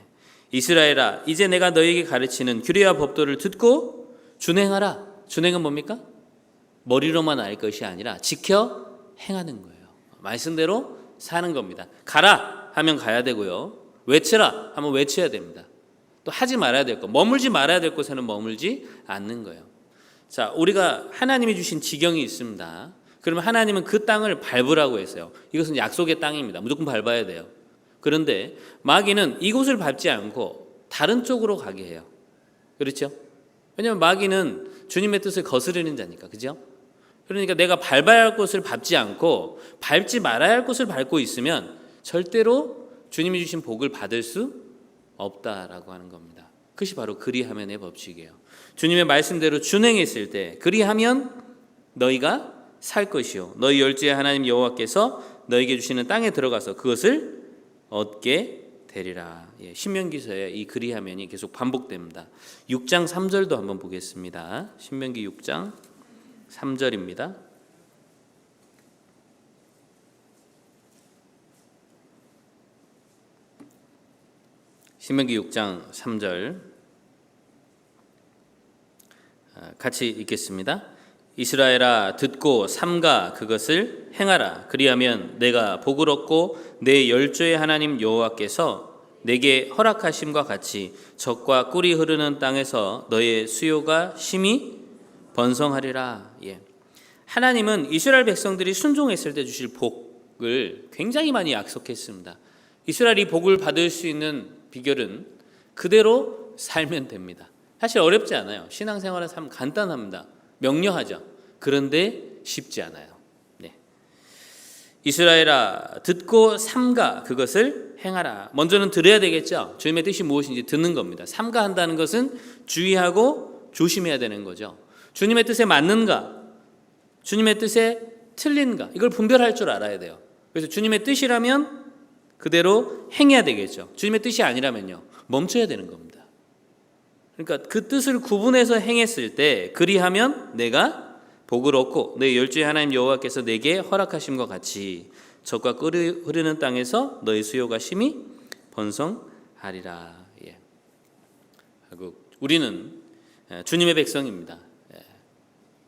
이스라엘아, 이제 내가 너에게 가르치는 규례와 법도를 듣고 준행하라. 준행은 뭡니까? 머리로만 알 것이 아니라 지켜 행하는 거예요. 말씀대로 사는 겁니다. 가라 하면 가야 되고요. 외치라 하면 외쳐야 됩니다. 또 하지 말아야 될 것, 머물지 말아야 될 곳에는 머물지 않는 거예요. 자, 우리가 하나님이 주신 지경이 있습니다. 그러면 하나님은 그 땅을 밟으라고 했어요. 이것은 약속의 땅입니다. 무조건 밟아야 돼요. 그런데 마귀는 이곳을 밟지 않고 다른 쪽으로 가게 해요. 그렇죠? 왜냐하면 마귀는 주님의 뜻을 거스르는 자니까. 그죠? 그러니까 내가 밟아야 할 곳을 밟지 않고 밟지 말아야 할 곳을 밟고 있으면 절대로 주님이 주신 복을 받을 수 없다라고 하는 겁니다. 그것이 바로 그리하면의 법칙이에요. 주님의 말씀대로 준행했을 때 그리하면 너희가 살 것이요 너희 열조의 하나님 여호와께서 너희에게 주시는 땅에 들어가서 그것을 얻게 되리라. 예, 신명기서에 이 그리하면이 계속 반복됩니다. 6장 3절도 한번 보겠습니다. 신명기 6장 3절입니다. 신명기 6장 3절 같이 읽겠습니다. 이스라엘아 듣고 삼가 그것을 행하라. 그리하면 내가 복을 얻고 내 열조의 하나님 여호와께서 내게 허락하심과 같이 젖과 꿀이 흐르는 땅에서 너의 수요가 심히 번성하리라. 예. 하나님은 이스라엘 백성들이 순종했을 때 주실 복을 굉장히 많이 약속했습니다. 이스라엘이 복을 받을 수 있는 비결은 그대로 살면 됩니다. 사실 어렵지 않아요. 신앙생활은 참 간단합니다. 명료하죠. 그런데 쉽지 않아요. 네. 이스라엘아 듣고 삼가 그것을 행하라. 먼저는 들어야 되겠죠. 주님의 뜻이 무엇인지 듣는 겁니다. 삼가한다는 것은 주의하고 조심해야 되는 거죠. 주님의 뜻에 맞는가, 주님의 뜻에 틀린가, 이걸 분별할 줄 알아야 돼요. 그래서 주님의 뜻이라면 그대로 행해야 되겠죠. 주님의 뜻이 아니라면요, 멈춰야 되는 겁니다. 그러니까 그 뜻을 구분해서 행했을 때 그리하면 내가 복을 얻고 내 열조의 하나님 여호와께서 내게 허락하심과 같이 젖과 꿀이 흐르는 땅에서 너의 수요가 심히 번성하리라. 예. 우리는 주님의 백성입니다.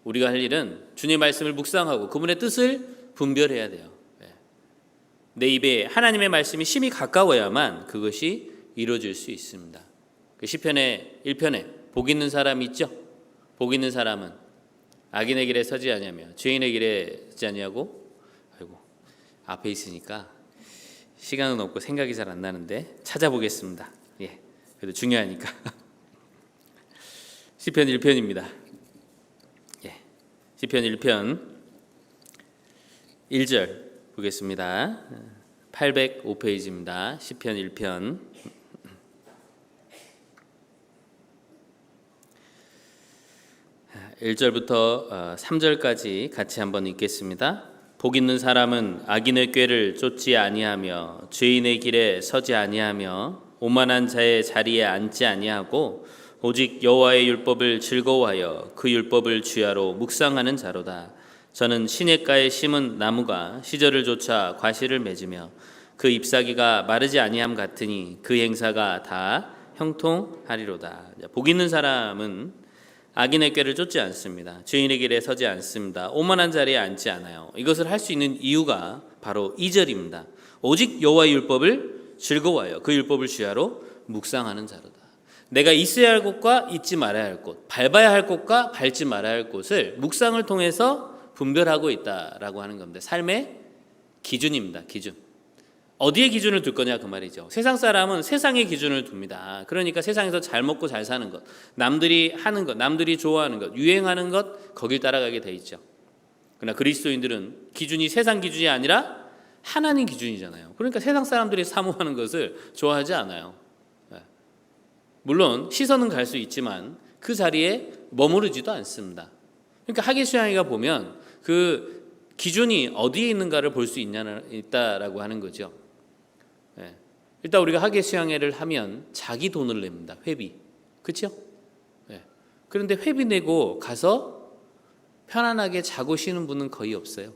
우리가 할 일은 주님의 말씀을 묵상하고 그분의 뜻을 분별해야 돼요. 내 입에 하나님의 말씀이 심히 가까워야만 그것이 이루어질 수 있습니다. 그 시편의 1편에 복 있는 사람이 있죠. 복 있는 사람은 악인의 길에 서지 아니하며 죄인의 길에 서지 아니하고, 아이고 앞에 있으니까 시간은 없고 생각이 잘 안 나는데 찾아보겠습니다. 예, 그래도 중요하니까. 시편 1편입니다. 예, 시편 1편 1절 보겠습니다. 805페이지입니다. 시편 1편 1절부터 3절까지 같이 한번 읽겠습니다. 복 있는 사람은 악인의 꾀를 쫓지 아니하며 죄인의 길에 서지 아니하며 오만한 자의 자리에 앉지 아니하고 오직 여호와의 율법을 즐거워하여 그 율법을 주야로 묵상하는 자로다. 저는 시냇가에 심은 나무가 시절을 쫓아 과실을 맺으며 그 잎사귀가 마르지 아니함 같으니 그 행사가 다 형통하리로다. 복 있는 사람은 악인의 꾀를 쫓지 않습니다. 죄인의 길에 서지 않습니다. 오만한 자리에 앉지 않아요. 이것을 할 수 있는 이유가 바로 2절입니다. 오직 여호와의 율법을 즐거워하여 그 율법을 주야로 묵상하는 자로다. 내가 있어야 할 곳과 있지 말아야 할 곳, 밟아야 할 곳과 밟지 말아야 할 곳을 묵상을 통해서 분별하고 있다라고 하는 겁니다. 삶의 기준입니다. 기준. 어디에 기준을 둘 거냐 그 말이죠. 세상 사람은 세상의 기준을 둡니다. 그러니까 세상에서 잘 먹고 잘 사는 것, 남들이 하는 것, 남들이 좋아하는 것, 유행하는 것, 거길 따라가게 돼 있죠. 그러나 그리스도인들은 기준이 세상 기준이 아니라 하나님 기준이잖아요. 그러니까 세상 사람들이 사모하는 것을 좋아하지 않아요. 물론 시선은 갈 수 있지만 그 자리에 머무르지도 않습니다. 그러니까 하계수양이가 보면 그 기준이 어디에 있는가를 볼 수 있다라고 하는 거죠. 일단 우리가 학예 수양회를 하면 자기 돈을 냅니다. 회비. 그렇죠? 네. 그런데 회비 내고 가서 편안하게 자고 쉬는 분은 거의 없어요.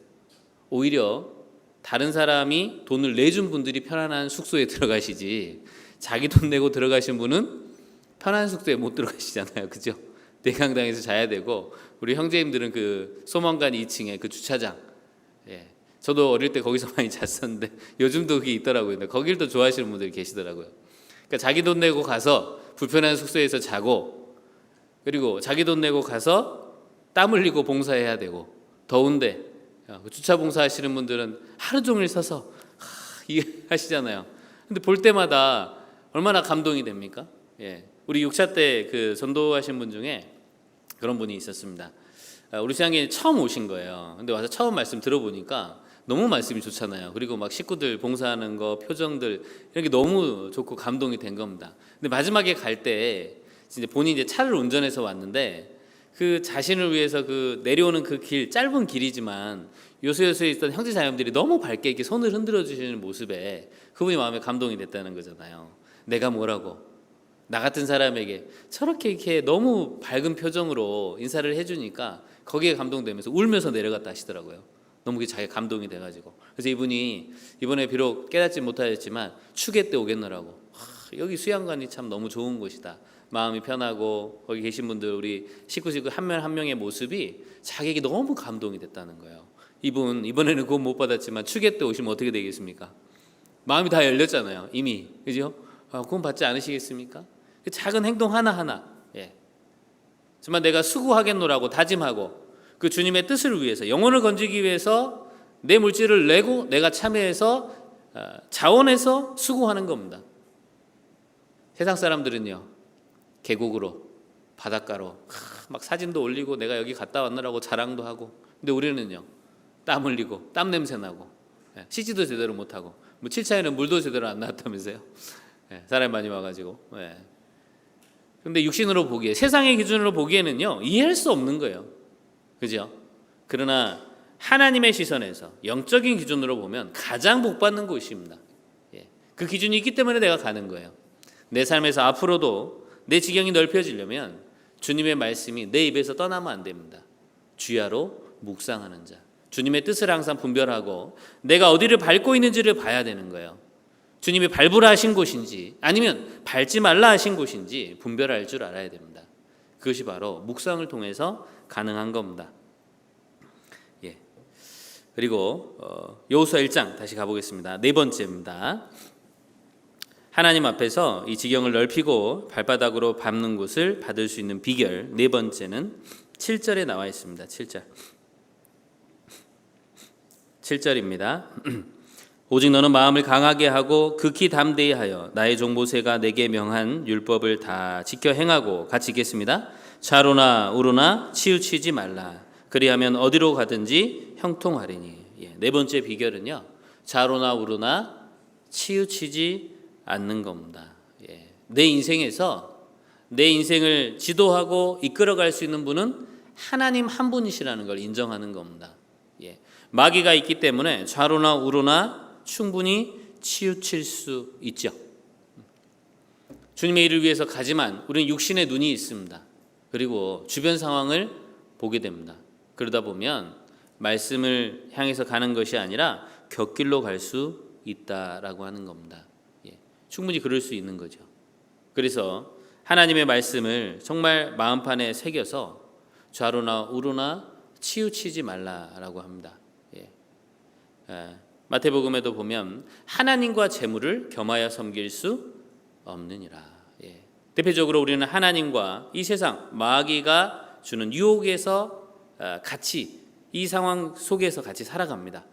오히려 다른 사람이 돈을 내준 분들이 편안한 숙소에 들어가시지, 자기 돈 내고 들어가신 분은 편안한 숙소에 못 들어가시잖아요. 그죠? 대강당에서 자야 되고, 우리 형제님들은 그 소망관 2층에 그 주차장, 예, 저도 어릴 때 거기서 많이 잤었는데 요즘도 그게 있더라고요. 근데 거길 더 좋아하시는 분들이 계시더라고요. 그러니까 자기 돈 내고 가서 불편한 숙소에서 자고, 그리고 자기 돈 내고 가서 땀 흘리고 봉사해야 되고, 더운데 주차 봉사하시는 분들은 하루 종일 서서 이게 하시잖아요. 근데 볼 때마다 얼마나 감동이 됩니까? 예, 우리 6차 때 그 전도하신 분 중에 그런 분이 있었습니다. 우리 시장에 처음 오신 거예요. 근데 와서 처음 말씀 들어보니까 너무 말씀이 좋잖아요. 그리고 막 식구들 봉사하는 거, 표정들 이런 게 너무 좋고 감동이 된 겁니다. 근데 마지막에 갈 때 이제 본인이 이제 차를 운전해서 왔는데, 그 자신을 위해서 그 내려오는 그 길, 짧은 길이지만 요소요소에 있던 형제 자매들이 너무 밝게 이렇게 손을 흔들어 주시는 모습에 그분이 마음에 감동이 됐다는 거잖아요. 내가 뭐라고 나 같은 사람에게 저렇게 이렇게 너무 밝은 표정으로 인사를 해주니까 거기에 감동되면서 울면서 내려갔다 하시더라고요. 너무 자기가 감동이 돼가지고. 그래서 이분이 이번에 비록 깨닫지 못하였지만 추계 때 오겠노라고, 여기 수양관이 참 너무 좋은 곳이다, 마음이 편하고 거기 계신 분들 우리 식구 한 명 한 명의 모습이 자기에게 너무 감동이 됐다는 거예요. 이분 이번에는 구원 못 받았지만 추계 때 오시면 어떻게 되겠습니까? 마음이 다 열렸잖아요, 이미. 그죠? 구원 받지 않으시겠습니까? 그 작은 행동 하나하나, 예, 정말 내가 수고하겠노라고 다짐하고 그 주님의 뜻을 위해서, 영혼을 건지기 위해서 내 물질을 내고 내가 참여해서 자원해서 수고하는 겁니다. 세상 사람들은요, 계곡으로 바닷가로 막 사진도 올리고 내가 여기 갔다 왔느라고 자랑도 하고, 근데 우리는요, 땀 흘리고 땀 냄새 나고, 씻지도 제대로 못하고, 뭐 7차에는 물도 제대로 안 나왔다면서요. 사람이 많이 와가지고. 근데 육신으로 보기에, 세상의 기준으로 보기에는요, 이해할 수 없는 거예요. 그죠? 그러나 하나님의 시선에서 영적인 기준으로 보면 가장 복받는 곳입니다. 그 기준이 있기 때문에 내가 가는 거예요. 내 삶에서 앞으로도 내 지경이 넓혀지려면 주님의 말씀이 내 입에서 떠나면 안 됩니다. 주야로 묵상하는 자, 주님의 뜻을 항상 분별하고 내가 어디를 밟고 있는지를 봐야 되는 거예요. 주님이 밟으라 하신 곳인지 아니면 밟지 말라 하신 곳인지 분별할 줄 알아야 됩니다. 그것이 바로 묵상을 통해서 가능한 겁니다. 예. 그리고 여호수아 1장 다시 가보겠습니다. 네 번째입니다. 하나님 앞에서 이 지경을 넓히고 발바닥으로 밟는 곳을 받을 수 있는 비결, 네 번째는 7절에 나와 있습니다. 7절입니다. 오직 너는 마음을 강하게 하고 극히 담대히 하여 나의 종 모세가 내게 명한 율법을 다 지켜 행하고, 같이 읽겠습니다. 좌로나 우로나 치우치지 말라. 그리하면 어디로 가든지 형통하리니. 네 번째 비결은요, 좌로나 우로나 치우치지 않는 겁니다. 내 인생에서 내 인생을 지도하고 이끌어갈 수 있는 분은 하나님 한 분이시라는 걸 인정하는 겁니다. 마귀가 있기 때문에 좌로나 우로나 충분히 치우칠 수 있죠. 주님의 일을 위해서 가지만 우리는 육신의 눈이 있습니다. 그리고 주변 상황을 보게 됩니다. 그러다 보면 말씀을 향해서 가는 것이 아니라 곁길로 갈 수 있다라고 하는 겁니다. 충분히 그럴 수 있는 거죠. 그래서 하나님의 말씀을 정말 마음판에 새겨서 좌로나 우로나 치우치지 말라라고 합니다. 마태복음에도 보면 하나님과 재물을 겸하여 섬길 수 없느니라. 대표적으로 우리는 하나님과 이 세상 마귀가 주는 유혹에서 같이, 이 상황 속에서 같이 살아갑니다.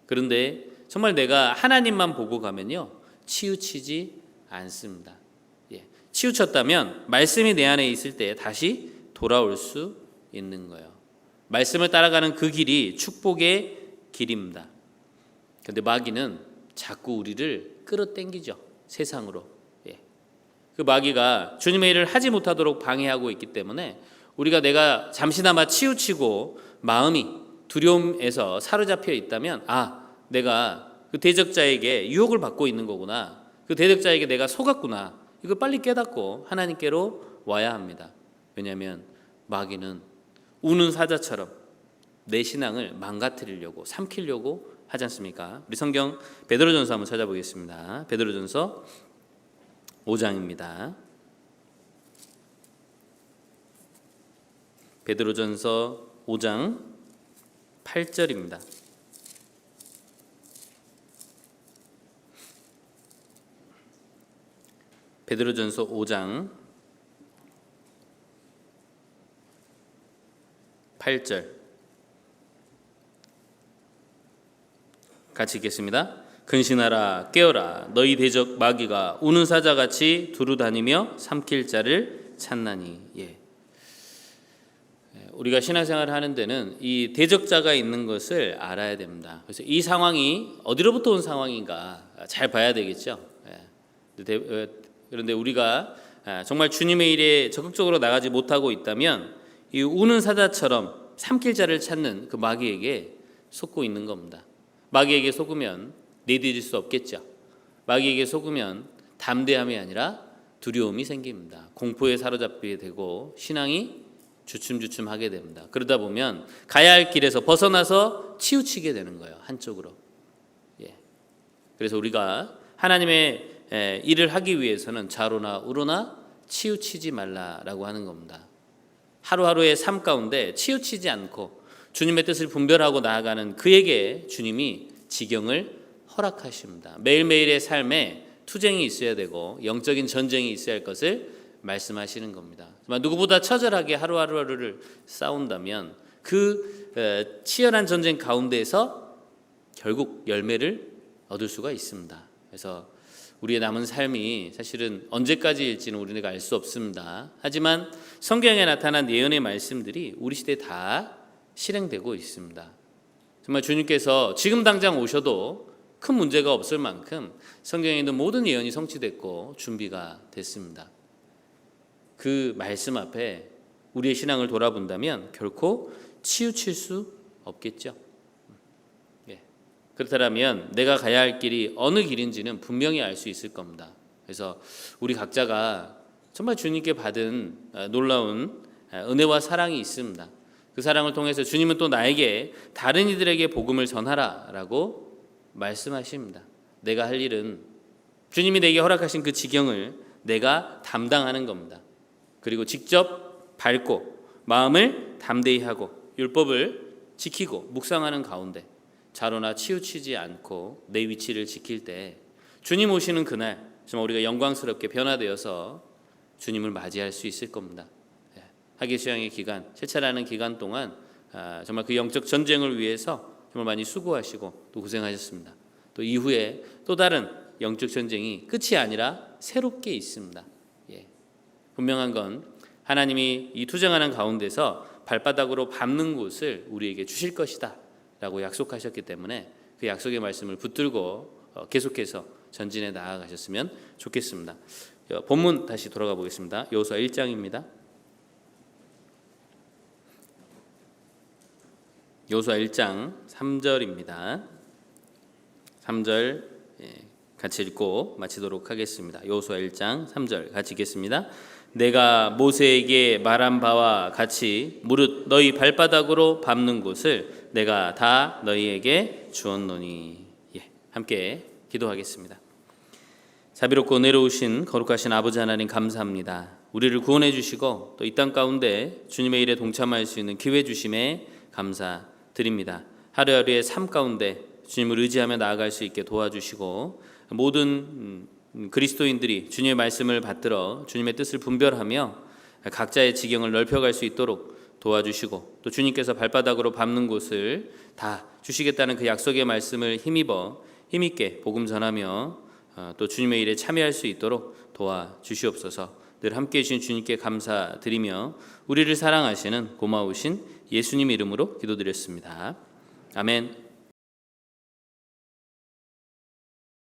그런데 정말 내가 하나님만 보고 가면요, 치우치지 않습니다. 치우쳤다면 말씀이 내 안에 있을 때 다시 돌아올 수 있는 거예요. 말씀을 따라가는 그 길이 축복의 길입니다. 그런데 마귀는 자꾸 우리를 끌어당기죠, 세상으로. 그 마귀가 주님의 일을 하지 못하도록 방해하고 있기 때문에 우리가 내가 잠시나마 치우치고 마음이 두려움에서 사로잡혀 있다면, 내가 그 대적자에게 유혹을 받고 있는 거구나, 그 대적자에게 내가 속았구나. 이걸 빨리 깨닫고 하나님께로 와야 합니다. 왜냐하면 마귀는 우는 사자처럼 내 신앙을 망가뜨리려고 삼키려고 하지 않습니까? 우리 성경 베드로전서 한번 찾아보겠습니다. 베드로전서 5장입니다. 베드로전서 5장 8절입니다. 베드로전서 5장 8절 같이 읽겠습니다. 근신하라 깨어라 너희 대적 마귀가 우는 사자같이 두루다니며 삼킬 자를 찾나니. 우리가 신앙생활을 하는 데는 이 대적자가 있는 것을 알아야 됩니다. 그래서 이 상황이 어디로부터 온 상황인가 잘 봐야 되겠죠. 그런데 우리가 정말 주님의 일에 적극적으로 나가지 못하고 있다면 이 우는 사자처럼 삼킬 자를 찾는 그 마귀에게 속고 있는 겁니다. 마귀에게 속으면 내디딜 수 없겠죠. 마귀에게 속으면 담대함이 아니라 두려움이 생깁니다. 공포에 사로잡히게 되고 신앙이 주춤주춤하게 됩니다. 그러다 보면 가야 할 길에서 벗어나서 치우치게 되는 거예요. 한쪽으로. 그래서 우리가 하나님의 일을 하기 위해서는 좌로나 우로나 치우치지 말라라고 하는 겁니다. 하루하루의 삶 가운데 치우치지 않고 주님의 뜻을 분별하고 나아가는 그에게 주님이 지경을 허락하십니다. 매일매일의 삶에 투쟁이 있어야 되고 영적인 전쟁이 있어야 할 것을 말씀하시는 겁니다. 누구보다 처절하게 하루하루를 싸운다면 그 치열한 전쟁 가운데에서 결국 열매를 얻을 수가 있습니다. 그래서 우리의 남은 삶이 사실은 언제까지일지는 우리가 알 수 없습니다. 하지만 성경에 나타난 예언의 말씀들이 우리 시대에 다 실행되고 있습니다. 정말 주님께서 지금 당장 오셔도 큰 문제가 없을 만큼 성경에 있는 모든 예언이 성취됐고 준비가 됐습니다. 그 말씀 앞에 우리의 신앙을 돌아본다면 결코 치우칠 수 없겠죠. 그렇다면 내가 가야 할 길이 어느 길인지는 분명히 알 수 있을 겁니다. 그래서 우리 각자가 정말 주님께 받은 놀라운 은혜와 사랑이 있습니다. 그 사랑을 통해서 주님은 또 나에게 다른 이들에게 복음을 전하라라고 말씀하십니다. 내가 할 일은 주님이 내게 허락하신 그 지경을 내가 담당하는 겁니다. 그리고 직접 밟고 마음을 담대히 하고 율법을 지키고 묵상하는 가운데 좌로나 치우치지 않고 내 위치를 지킬 때 주님 오시는 그날 정말 우리가 영광스럽게 변화되어서 주님을 맞이할 수 있을 겁니다. 하계 수양의 기간, 세차라는 기간 동안 정말 그 영적 전쟁을 위해서 정말 많이 수고하시고 또 고생하셨습니다. 또 이후에 또 다른 영적 전쟁이 끝이 아니라 새롭게 있습니다. 분명한 건 하나님이 이 투쟁하는 가운데서 발바닥으로 밟는 곳을 우리에게 주실 것이다 라고 약속하셨기 때문에 그 약속의 말씀을 붙들고 계속해서 전진해 나아가셨으면 좋겠습니다. 본문 다시 돌아가 보겠습니다. 여호수아 1장입니다. 여호수아 1장 3절입니다. 3절 같이 읽고 마치도록 하겠습니다. 여호수아 1장 3절 같이 읽겠습니다. 내가 모세에게 말한 바와 같이 무릇 너희 발바닥으로 밟는 곳을 내가 다 너희에게 주었노니. 함께 기도하겠습니다. 자비롭고 은혜로우신 거룩하신 아버지 하나님 감사합니다. 우리를 구원해 주시고 또 이 땅 가운데 주님의 일에 동참할 수 있는 기회 주심에 감사드립니다. 하루하루의 삶 가운데 주님을 의지하며 나아갈 수 있게 도와주시고 모든 그리스도인들이 주님의 말씀을 받들어 주님의 뜻을 분별하며 각자의 지경을 넓혀갈 수 있도록 도와주시고 또 주님께서 발바닥으로 밟는 곳을 다 주시겠다는 그 약속의 말씀을 힘있게 복음 전하며 또 주님의 일에 참여할 수 있도록 도와주시옵소서. 늘 함께해 주신 주님께 감사드리며 우리를 사랑하시는 고마우신 예수님 이름으로 기도드렸습니다. 아멘.